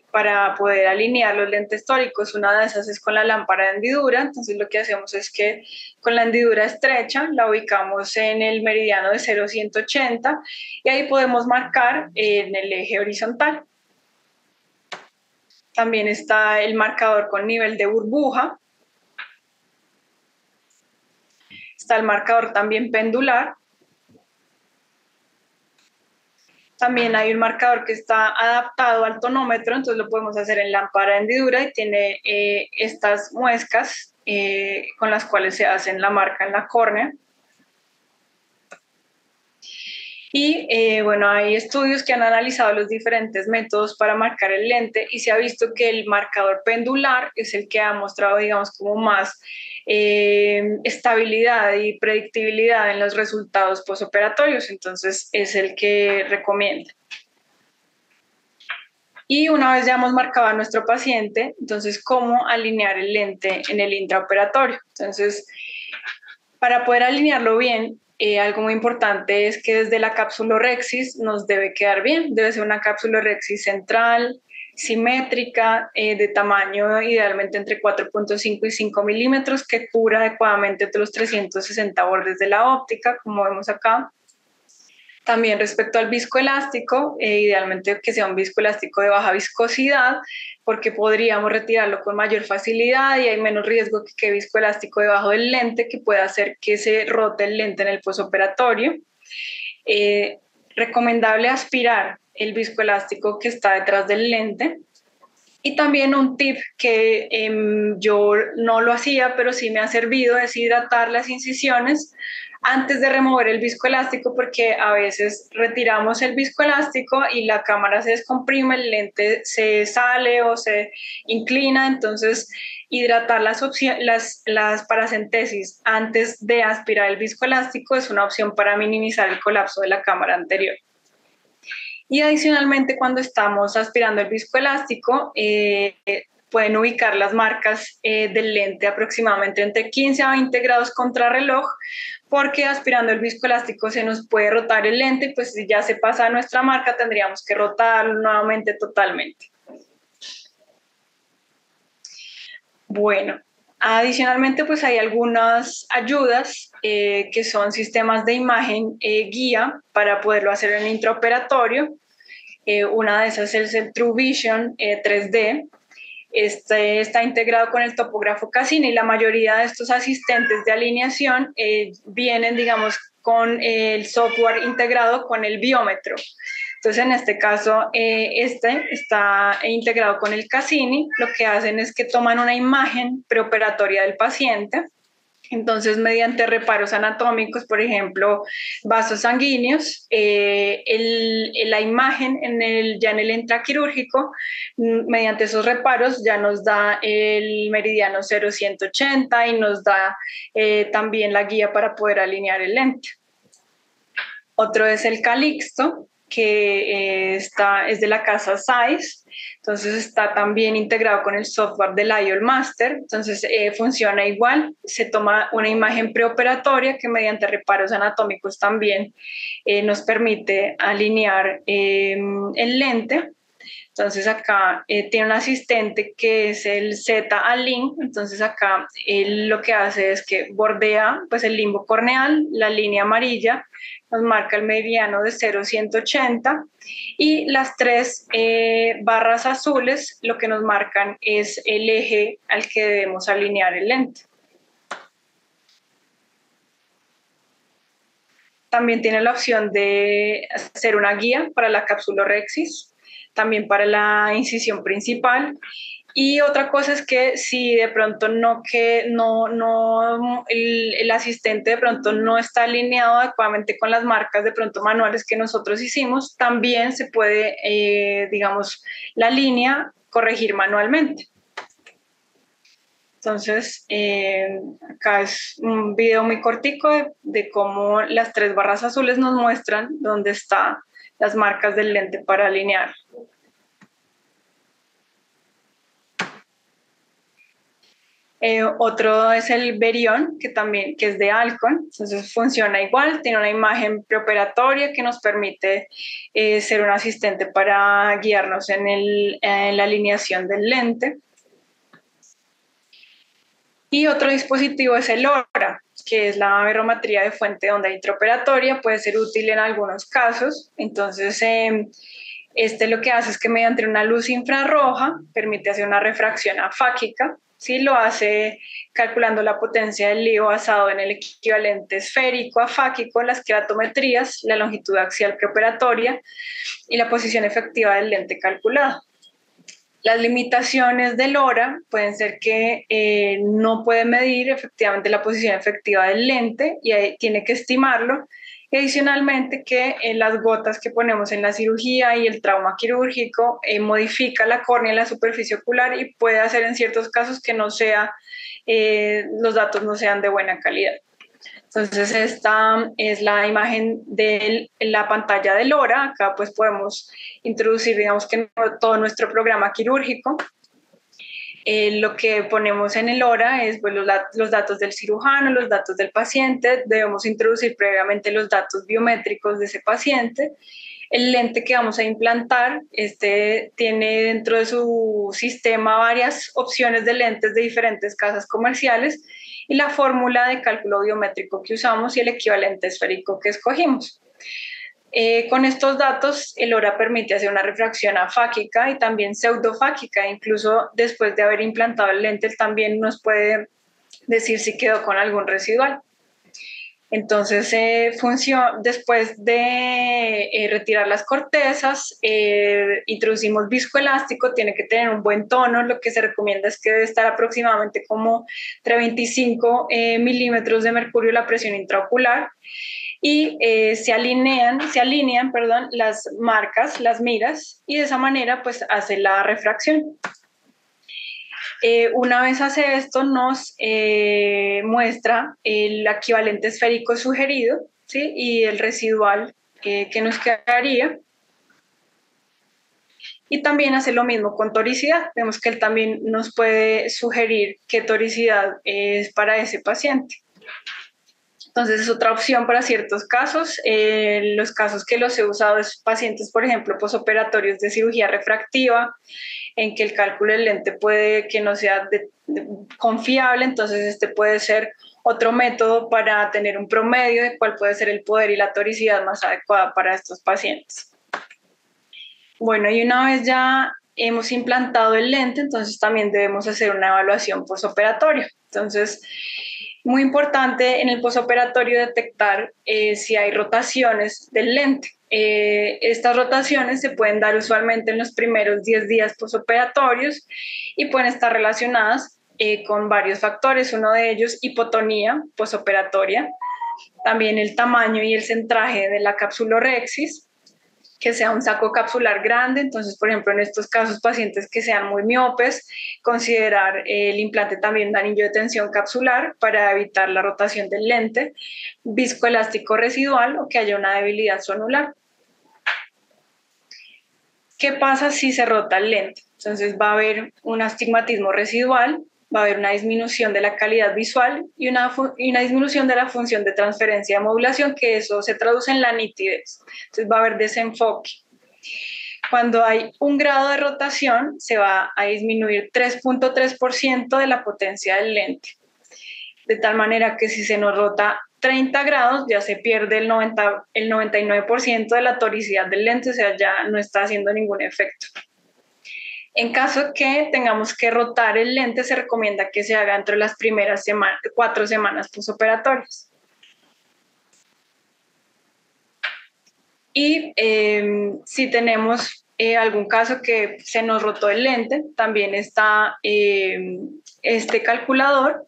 para poder alinear los lentes tóricos. Una de esas es con la lámpara de hendidura. Entonces lo que hacemos es que con la hendidura estrecha la ubicamos en el meridiano de 0 a 180 y ahí podemos marcar en el eje horizontal. También está el marcador con nivel de burbuja. Está el marcador también pendular. También hay un marcador que está adaptado al tonómetro, entonces lo podemos hacer en lámpara de hendidura y tiene estas muescas con las cuales se hacen la marca en la córnea. Y bueno, hay estudios que han analizado los diferentes métodos para marcar el lente y se ha visto que el marcador pendular es el que ha mostrado, digamos, como más estabilidad y predictibilidad en los resultados posoperatorios, entonces es el que recomiendo. Y una vez ya hemos marcado a nuestro paciente, entonces cómo alinear el lente en el intraoperatorio. Entonces, para poder alinearlo bien, algo muy importante es que desde la cápsulorhexis nos debe quedar bien, debe ser una cápsulorhexis central, simétrica, de tamaño idealmente entre 4.5 y 5 milímetros, que cubra adecuadamente los 360 bordes de la óptica, como vemos acá. También respecto al viscoelástico, idealmente que sea un viscoelástico de baja viscosidad, porque podríamos retirarlo con mayor facilidad y hay menos riesgo que viscoelástico debajo del lente, que pueda hacer que se rote el lente en el posoperatorio. Recomendable aspirar el viscoelástico que está detrás del lente. Y también un tip que yo no lo hacía, pero sí me ha servido, es hidratar las incisiones antes de remover el viscoelástico, porque a veces retiramos el viscoelástico y la cámara se descomprime, el lente se sale o se inclina, entonces hidratar las paracentesis antes de aspirar el viscoelástico es una opción para minimizar el colapso de la cámara anterior. Y adicionalmente, cuando estamos aspirando el viscoelástico, pueden ubicar las marcas del lente aproximadamente entre 15 a 20 grados contrarreloj, porque aspirando el viscoelástico se nos puede rotar el lente, y pues si ya se pasa a nuestra marca tendríamos que rotarlo nuevamente totalmente. Bueno, adicionalmente pues hay algunas ayudas que son sistemas de imagen guía para poderlo hacer en el intraoperatorio. Una de esas es el True Vision 3D. Este está integrado con el topógrafo Cassini y la mayoría de estos asistentes de alineación vienen, digamos, con el software integrado con el biómetro. Entonces, en este caso, este está integrado con el Cassini. Lo que hacen es que toman una imagen preoperatoria del paciente. Entonces, mediante reparos anatómicos, por ejemplo, vasos sanguíneos, la imagen ya en el intraquirúrgico, mediante esos reparos ya nos da el meridiano 0,180 y nos da también la guía para poder alinear el lente. Otro es el Calixto, que es de la casa Zeiss, entonces está también integrado con el software del IOL Master, entonces funciona igual, se toma una imagen preoperatoria que mediante reparos anatómicos también nos permite alinear el lente. Entonces acá tiene un asistente que es el Z-Align, entonces acá él lo que hace es que bordea pues el limbo corneal, la línea amarilla, nos marca el meridiano de 0,180 y las tres barras azules lo que nos marcan es el eje al que debemos alinear el lente. También tiene la opción de hacer una guía para la capsulorhexis, también para la incisión principal. Y otra cosa es que si de pronto el asistente de pronto no está alineado adecuadamente con las marcas de pronto manuales que nosotros hicimos, también se puede, digamos, la línea corregir manualmente. Entonces, acá es un video muy cortico de cómo las tres barras azules nos muestran dónde están las marcas del lente para alinear. Otro es el Verion, que es de Alcon, entonces funciona igual, tiene una imagen preoperatoria que nos permite ser un asistente para guiarnos en la alineación del lente. Y otro dispositivo es el LoRa, que es la aberrometría de fuente de onda intraoperatoria, puede ser útil en algunos casos. Entonces, este lo que hace es que mediante una luz infrarroja permite hacer una refracción afáquica. ¿Sí? Lo hace calculando la potencia del lío basado en el equivalente esférico afáquico, las keratometrías, la longitud axial preoperatoria y la posición efectiva del lente calculado. Las limitaciones del LoRa pueden ser que no puede medir efectivamente la posición efectiva del lente y tiene que estimarlo. Y adicionalmente que las gotas que ponemos en la cirugía y el trauma quirúrgico modifica la córnea y la superficie ocular y puede hacer en ciertos casos que los datos no sean de buena calidad. Entonces esta es la imagen de la pantalla del LoRa. Acá pues podemos introducir, digamos que todo nuestro programa quirúrgico. Lo que ponemos en el LoRa es pues, los datos del cirujano, los datos del paciente. Debemos introducir previamente los datos biométricos de ese paciente. El lente que vamos a implantar, tiene dentro de su sistema varias opciones de lentes de diferentes casas comerciales y la fórmula de cálculo biométrico que usamos y el equivalente esférico que escogimos. Con estos datos, el HORA permite hacer una refracción afáquica y también pseudofáquica. Incluso después de haber implantado el lente, él también nos puede decir si quedó con algún residual. Entonces, después de retirar las cortezas, introducimos viscoelástico, tiene que tener un buen tono, lo que se recomienda es que debe estar aproximadamente como entre 25 milímetros de mercurio la presión intraocular, y se alinean las marcas, las miras, y de esa manera pues hace la refracción. Una vez hace esto, nos muestra el equivalente esférico sugerido, ¿sí? Y el residual que nos quedaría. Y también hace lo mismo con toricidad. Vemos que él también nos puede sugerir qué toricidad es para ese paciente. Entonces es otra opción para ciertos casos. Los casos que los he usado es pacientes, por ejemplo, posoperatorios de cirugía refractiva, en que el cálculo del lente puede que no sea confiable, entonces este puede ser otro método para tener un promedio de cuál puede ser el poder y la toricidad más adecuada para estos pacientes. Bueno, y una vez ya hemos implantado el lente, entonces también debemos hacer una evaluación posoperatoria. Entonces, muy importante en el posoperatorio detectar si hay rotaciones del lente. Estas rotaciones se pueden dar usualmente en los primeros 10 días posoperatorios y pueden estar relacionadas con varios factores. Uno de ellos, hipotonía posoperatoria, también el tamaño y el centraje de la capsulorhexis, que sea un saco capsular grande. Entonces, por ejemplo, en estos casos, pacientes que sean muy miopes, considerar el implante también de anillo de tensión capsular para evitar la rotación del lente, viscoelástico residual o que haya una debilidad zonular. ¿Qué pasa si se rota el lente? Entonces va a haber un astigmatismo residual, va a haber una disminución de la calidad visual y una disminución de la función de transferencia de modulación, que eso se traduce en la nitidez. Entonces va a haber desenfoque. Cuando hay 1 grado de rotación, se va a disminuir 3.3% de la potencia del lente. De tal manera que si se nos rota 30 grados, ya se pierde el 99% de la toricidad del lente, o sea, ya no está haciendo ningún efecto. En caso que tengamos que rotar el lente, se recomienda que se haga entre las primeras 4 semanas posoperatorias. Y si tenemos algún caso que se nos rotó el lente, también está este calculador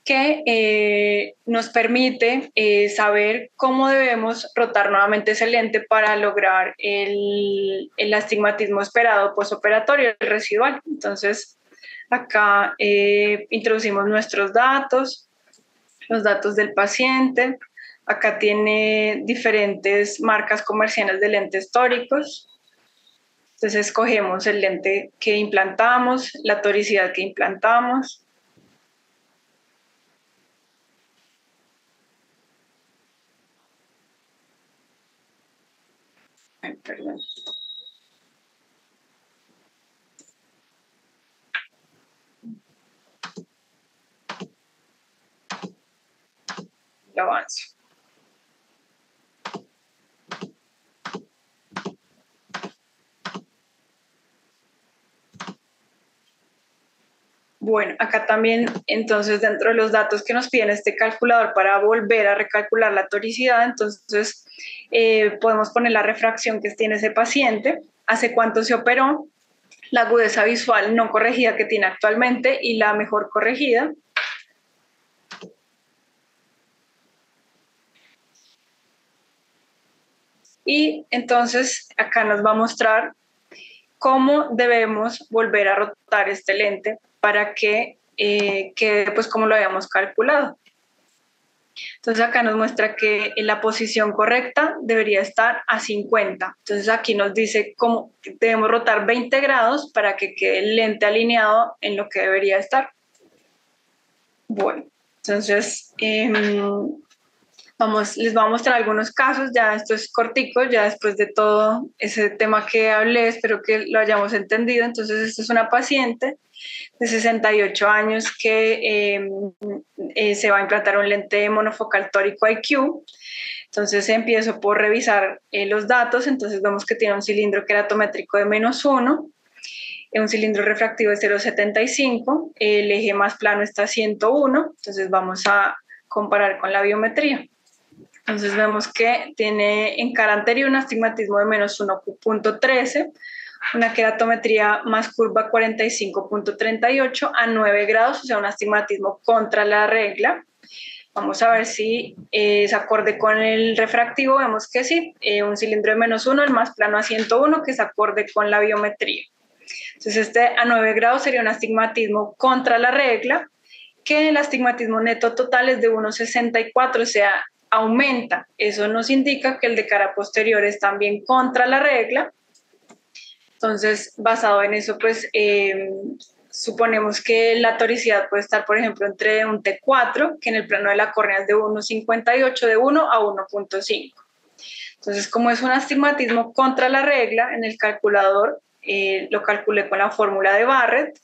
que nos permite saber cómo debemos rotar nuevamente ese lente para lograr el astigmatismo esperado postoperatorio, el residual. Entonces, acá introducimos nuestros datos, los datos del paciente. Acá tiene diferentes marcas comerciales de lentes tóricos. Entonces, escogemos el lente que implantamos, la toricidad que implantamos. Ay, perdón. Lo avanzo. Bueno, acá también, entonces, dentro de los datos que nos piden este calculador para volver a recalcular la toricidad, entonces podemos poner la refracción que tiene ese paciente, hace cuánto se operó, la agudeza visual no corregida que tiene actualmente y la mejor corregida. Y entonces acá nos va a mostrar cómo debemos volver a rotar este lente para que quede pues como lo habíamos calculado. Entonces acá nos muestra que en la posición correcta debería estar a 50. Entonces aquí nos dice cómo debemos rotar 20 grados para que quede el lente alineado en lo que debería estar. Bueno, entonces les voy a mostrar algunos casos. Ya esto es cortico, ya después de todo ese tema que hablé, espero que lo hayamos entendido. Entonces esta es una paciente de 68 años que se va a implantar un lente monofocal tórico IQ. Entonces empiezo por revisar los datos. Entonces vemos que tiene un cilindro queratométrico de -1, un cilindro refractivo de 0,75, el eje más plano está a 101, entonces vamos a comparar con la biometría. Entonces vemos que tiene en cara anterior un astigmatismo de -1.13, una queratometría más curva 45.38 a 9 grados, o sea, un astigmatismo contra la regla. Vamos a ver si es acorde con el refractivo. Vemos que sí, un cilindro de -1, el más plano a 101, que es acorde con la biometría. Entonces este a 9 grados sería un astigmatismo contra la regla, que el astigmatismo neto total es de 1,64, o sea, aumenta. Eso nos indica que el de cara posterior es también contra la regla. Entonces, basado en eso, pues suponemos que la toricidad puede estar, por ejemplo, entre un T4, que en el plano de la córnea es de 1,58, de 1 a 1,5. Entonces, como es un astigmatismo contra la regla, en el calculador lo calculé con la fórmula de Barrett,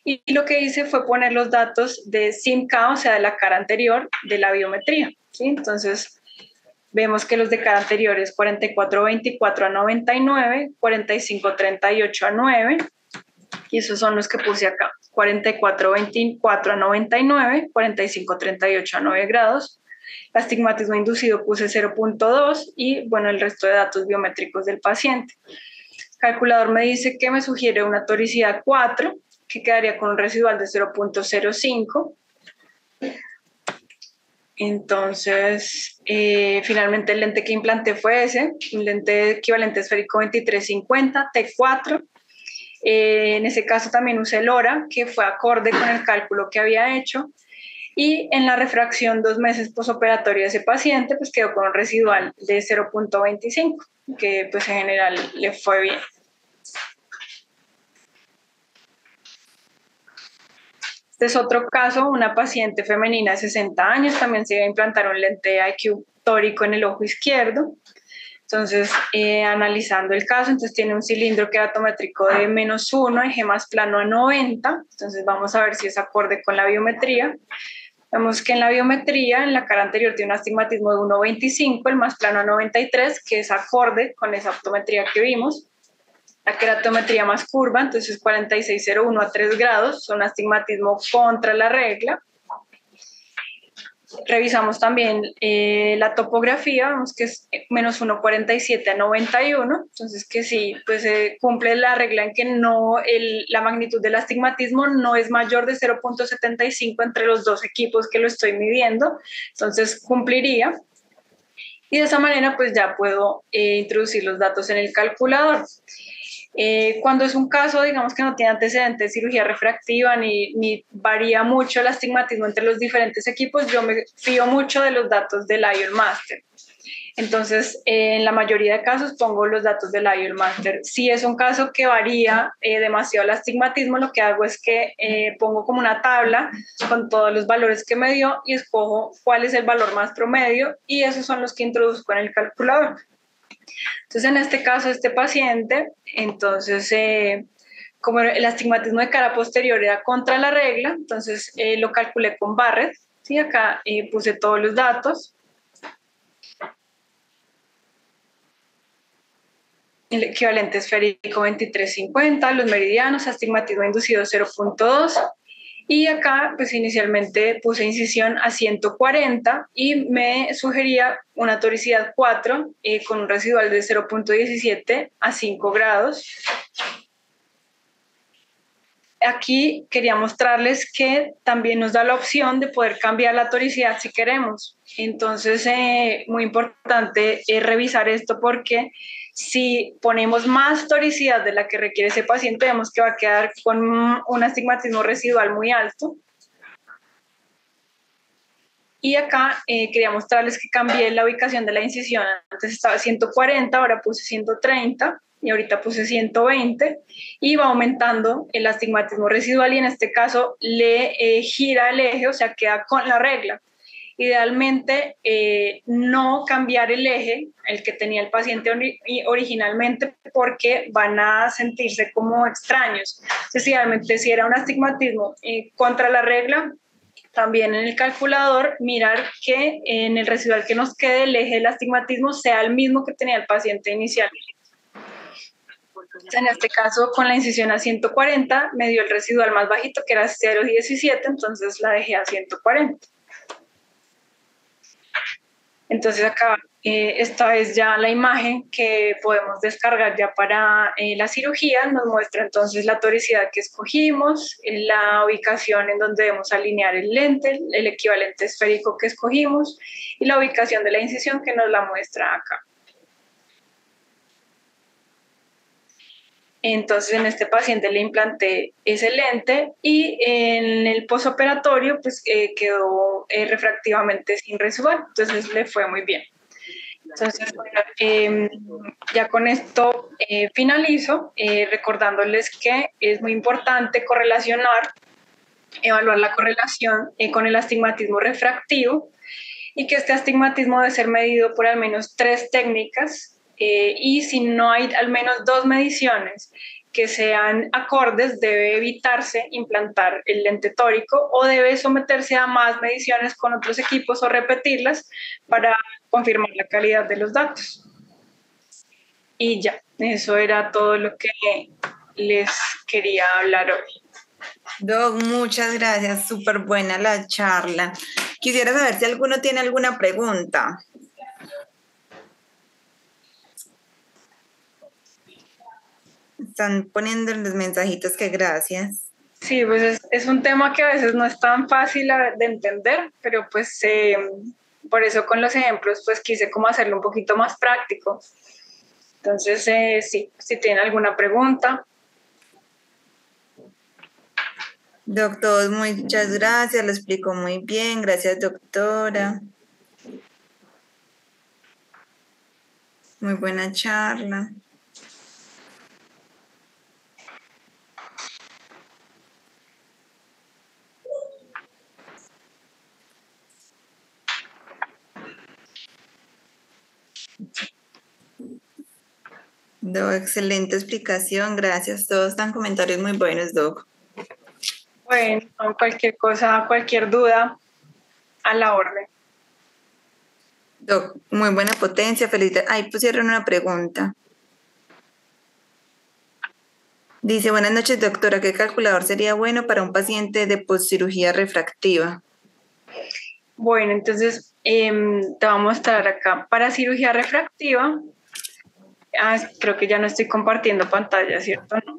y lo que hice fue poner los datos de SIMK, o sea, de la cara anterior de la biometría, ¿sí? Entonces, vemos que los de cara anterior es 44.24 a 99, 45.38 a 9, y esos son los que puse acá, 44.24 a 99, 45.38 a 9 grados. El astigmatismo inducido puse 0.2 y, bueno, el resto de datos biométricos del paciente. El calculador me dice que me sugiere una toricidad 4, que quedaría con un residual de 0.05. Entonces, finalmente el lente que implanté fue ese, un lente equivalente esférico 2350, T4. En ese caso también usé el HORA, que fue acorde con el cálculo que había hecho. Y en la refracción 2 meses posoperatoria de ese paciente, pues quedó con un residual de 0.25, que pues en general le fue bien. Este es otro caso, una paciente femenina de 60 años, también se iba a implantar un lente IQ tórico en el ojo izquierdo. Entonces, analizando el caso, entonces tiene un cilindro queratométrico de -1, eje más plano a 90. Entonces vamos a ver si es acorde con la biometría. Vemos que en la biometría, en la cara anterior tiene un astigmatismo de 1,25, el más plano a 93, que es acorde con esa optometría que vimos. La queratometría más curva, entonces 46.01 a 3 grados, son astigmatismo contra la regla. Revisamos también la topografía, vemos que es -1,47 a 91, entonces que sí, pues cumple la regla en que no, la magnitud del astigmatismo no es mayor de 0.75 entre los dos equipos que lo estoy midiendo, entonces cumpliría. Y de esa manera pues ya puedo introducir los datos en el calculador. Cuando es un caso, digamos que no tiene antecedentes de cirugía refractiva ni varía mucho el astigmatismo entre los diferentes equipos, yo me fío mucho de los datos del IOL Master. Entonces, en la mayoría de casos pongo los datos del IOL Master. Si es un caso que varía demasiado el astigmatismo, lo que hago es que pongo como una tabla con todos los valores que me dio y escojo cuál es el valor más promedio y esos son los que introduzco en el calculador. Entonces, en este caso, este paciente, entonces, como el astigmatismo de cara posterior era contra la regla, entonces lo calculé con Barrett, ¿sí? Acá puse todos los datos. El equivalente esférico 2350, los meridianos, astigmatismo inducido 0.2. Y acá, pues inicialmente puse incisión a 140 y me sugería una toricidad 4 con un residual de 0.17 a 5 grados. Aquí quería mostrarles que también nos da la opción de poder cambiar la toricidad si queremos. Entonces, muy importante revisar esto porque si ponemos más toricidad de la que requiere ese paciente, vemos que va a quedar con un astigmatismo residual muy alto. Y acá quería mostrarles que cambié la ubicación de la incisión. Antes estaba 140, ahora puse 130 y ahorita puse 120 y va aumentando el astigmatismo residual y en este caso le gira el eje, o sea, queda con la regla. Idealmente, no cambiar el eje, el que tenía el paciente originalmente, porque van a sentirse como extraños. Entonces, idealmente, si era un astigmatismo contra la regla, también en el calculador mirar que en el residual que nos quede el eje del astigmatismo sea el mismo que tenía el paciente inicial. En este caso, con la incisión a 140, me dio el residual más bajito, que era 0,17, entonces la dejé a 140. Entonces acá, esta es ya la imagen que podemos descargar ya para la cirugía. Nos muestra entonces la toricidad que escogimos, la ubicación en donde debemos alinear el lente, el equivalente esférico que escogimos y la ubicación de la incisión que nos la muestra acá. Entonces en este paciente le implanté ese lente y en el posoperatorio pues quedó refractivamente sin residual, entonces le fue muy bien. Entonces, bueno, ya con esto finalizo, recordándoles que es muy importante correlacionar, evaluar la correlación con el astigmatismo refractivo y que este astigmatismo debe ser medido por al menos 3 técnicas y si no hay al menos 2 mediciones que sean acordes, debe evitarse implantar el lente tórico o debe someterse a más mediciones con otros equipos o repetirlas para confirmar la calidad de los datos. Y ya, eso era todo lo que les quería hablar hoy. Doc, muchas gracias, súper buena la charla. Quisiera saber si alguno tiene alguna pregunta. Están poniendo en los mensajitos que gracias. Sí, pues es un tema que a veces no es tan fácil de entender, pero pues por eso con los ejemplos pues quise como hacerlo un poquito más práctico. Entonces, sí, si tienen alguna pregunta. Doctor, muchas gracias, lo explicó muy bien. Gracias, doctora. Muy buena charla. Doc, excelente explicación, gracias. Todos están comentarios muy buenos, Doc. Bueno, cualquier cosa, cualquier duda, a la orden. Doc, muy buena potencia, felicidades. Ahí pusieron una pregunta. Dice, buenas noches, doctora, ¿qué calculador sería bueno para un paciente de postcirugía refractiva? Bueno, entonces te voy a mostrar acá. Para cirugía refractiva, creo que ya no estoy compartiendo pantalla, ¿cierto? No.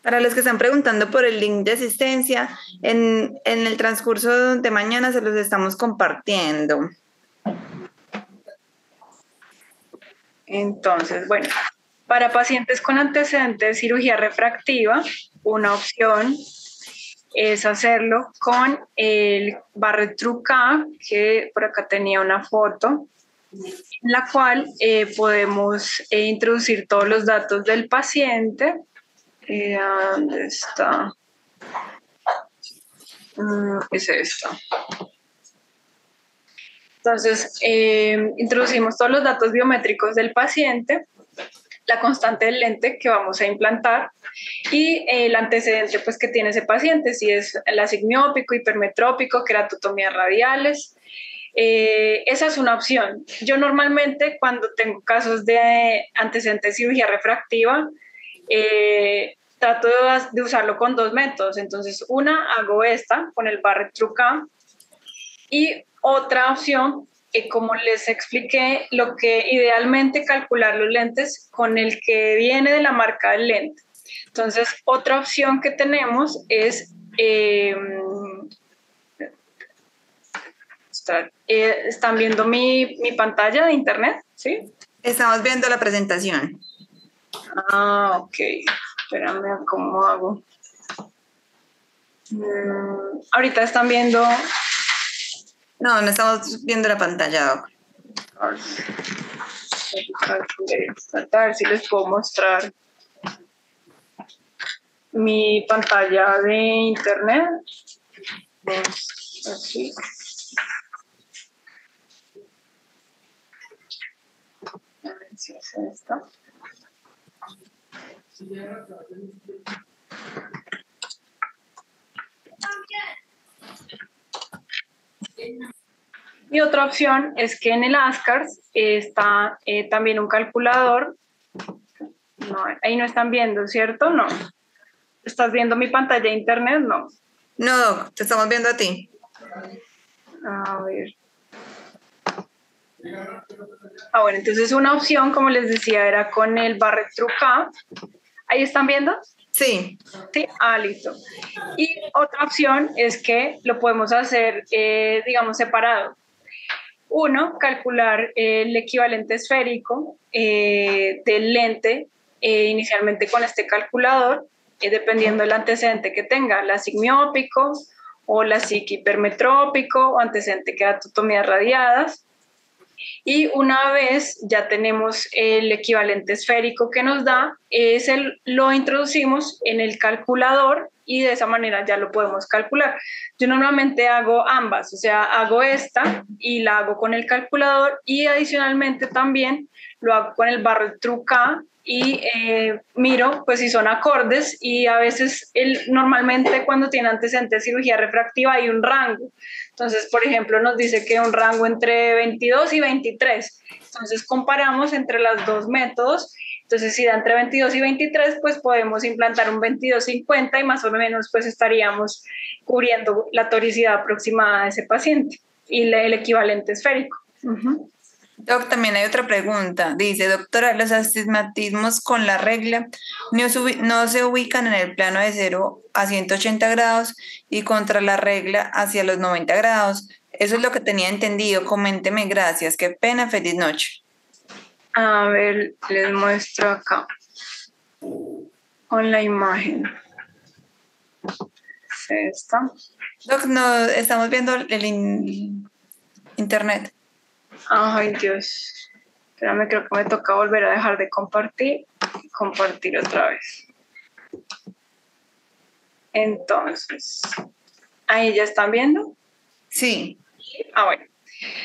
Para los que están preguntando por el link de asistencia, en el transcurso de mañana se los estamos compartiendo. Entonces, bueno, para pacientes con antecedentes de cirugía refractiva, una opción es hacerlo con el Barrett-Trucas, que por acá tenía una foto, en la cual podemos introducir todos los datos del paciente. ¿Dónde está? Es esto. Entonces, introducimos todos los datos biométricos del paciente, la constante del lente que vamos a implantar y el antecedente pues, que tiene ese paciente, si es el asigmiópico, hipermetrópico, queratotomías radiales. Esa es una opción. Yo normalmente cuando tengo casos de antecedentes de cirugía refractiva, trato de usarlo con 2 métodos. Entonces, una, hago esta con el Barrett-Trucas y otra opción, como les expliqué, lo que idealmente calcular los lentes con el que viene de la marca del lente. Entonces, otra opción que tenemos es, ¿están viendo mi pantalla de internet? ¿Sí? Estamos viendo la presentación. Ah, ok. Espérame, ¿cómo hago? Ahorita están viendo... No, no estamos viendo la pantalla, Doc. A ver si les puedo mostrar mi pantalla de internet. Así. Sí, es esta. Y otra opción es que en el ASCARS está también un calculador. No, ahí no están viendo, ¿cierto? No. ¿Estás viendo mi pantalla de internet? No. No, Doc, te estamos viendo a ti. A ver. Bueno, entonces una opción, como les decía, era con el Barrett Trucá. ¿Ahí están viendo? Sí. Sí, listo. Y otra opción es que lo podemos hacer, digamos, separado. Uno, calcular el equivalente esférico del lente inicialmente con este calculador, dependiendo del antecedente que tenga, la sigmiópico o la SIC hipermetrópico o antecedente que keratotomías radiadas. Y una vez ya tenemos el equivalente esférico que nos da, lo introducimos en el calculador y de esa manera ya lo podemos calcular. Yo normalmente hago ambas, o sea, hago esta y la hago con el calculador y adicionalmente también lo hago con el Barrett Trucá y miro pues si son acordes y a veces normalmente cuando tiene antecedente de cirugía refractiva hay un rango. Entonces, por ejemplo, nos dice que un rango entre 22 y 23. Entonces, comparamos entre los dos métodos. Entonces, si da entre 22 y 23, pues podemos implantar un 22-50 y más o menos pues estaríamos cubriendo la toricidad aproximada de ese paciente y el equivalente esférico. Doc, también hay otra pregunta. Dice, doctora, los astigmatismos con la regla no se ubican en el plano de 0 a 180 grados y contra la regla hacia los 90 grados. Eso es lo que tenía entendido. Coménteme, gracias. Qué pena, feliz noche. A ver, les muestro acá con la imagen. Esta. Doc, no, estamos viendo el internet. Ay, Dios. Espérame, creo que me toca volver a dejar de compartir y compartir otra vez. Entonces, ¿ahí ya están viendo? Sí. Bueno.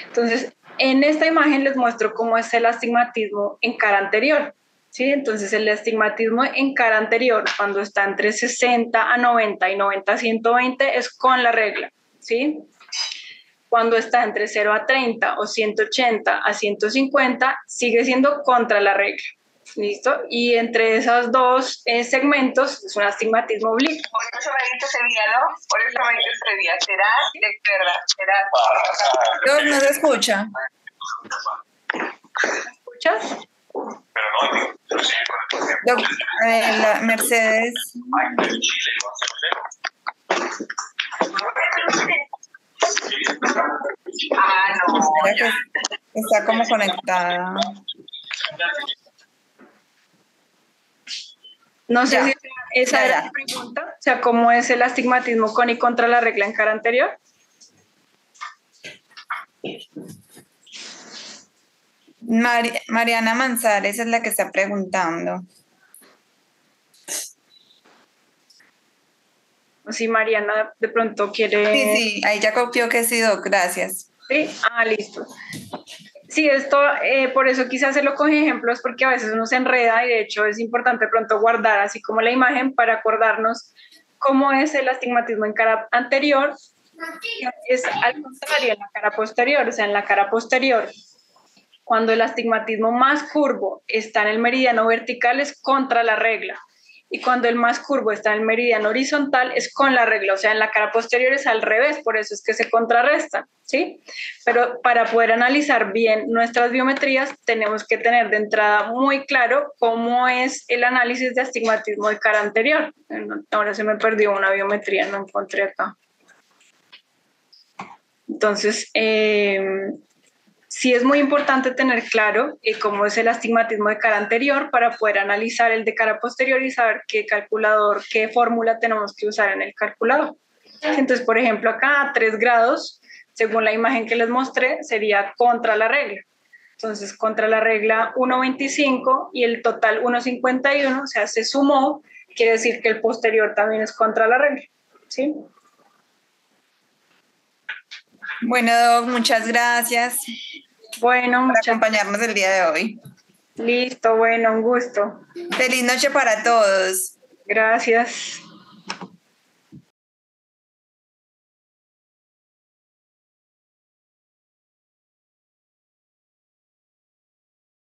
Entonces, en esta imagen les muestro cómo es el astigmatismo en cara anterior. ¿Sí? Entonces, el astigmatismo en cara anterior, cuando está entre 60 a 90 y 90 a 120, es con la regla. ¿Sí? Cuando está entre 0 a 30 o 180 a 150, sigue siendo contra la regla. ¿Listo? Y entre esos dos segmentos es un astigmatismo oblicuo. Por eso me dice ese día, ¿no? Por eso me dice ese día. ¿Será? De verdad, será. Doc, no se escucha. ¿Me escuchas? Doc, la Mercedes. No. Está como conectada. No sé Ya. si esa era la pregunta, o sea, ¿cómo es el astigmatismo con y contra la regla en cara anterior? Mariana Manzales es la que está preguntando. O si Mariana de pronto quiere... Sí, ahí ya copió que sí, Doc, gracias. Sí, listo. Sí, esto, por eso quise hacerlo con ejemplos, porque a veces uno se enreda y de hecho es importante de pronto guardar así como la imagen para acordarnos cómo es el astigmatismo en cara anterior, es al contrario en la cara posterior, o sea, en la cara posterior. Cuando el astigmatismo más curvo está en el meridiano vertical es contra la regla y cuando el más curvo está en el meridiano horizontal es con la regla, o sea, en la cara posterior es al revés, por eso es que se contrarrestan, ¿sí? Pero para poder analizar bien nuestras biometrías tenemos que tener de entrada muy claro cómo es el análisis de astigmatismo de cara anterior. Ahora se me perdió una biometría, no encontré acá. Entonces, sí es muy importante tener claro cómo es el astigmatismo de cara anterior para poder analizar el de cara posterior y saber qué calculador, qué fórmula tenemos que usar en el calculador. Entonces, por ejemplo, acá a 3 grados, según la imagen que les mostré, sería contra la regla. Entonces, contra la regla 1.25 y el total 1.51, o sea, se sumó, quiere decir que el posterior también es contra la regla, ¿sí? Bueno, Doc, muchas gracias Bueno, por acompañarnos el día de hoy. Listo, bueno, un gusto. Feliz noche para todos. Gracias.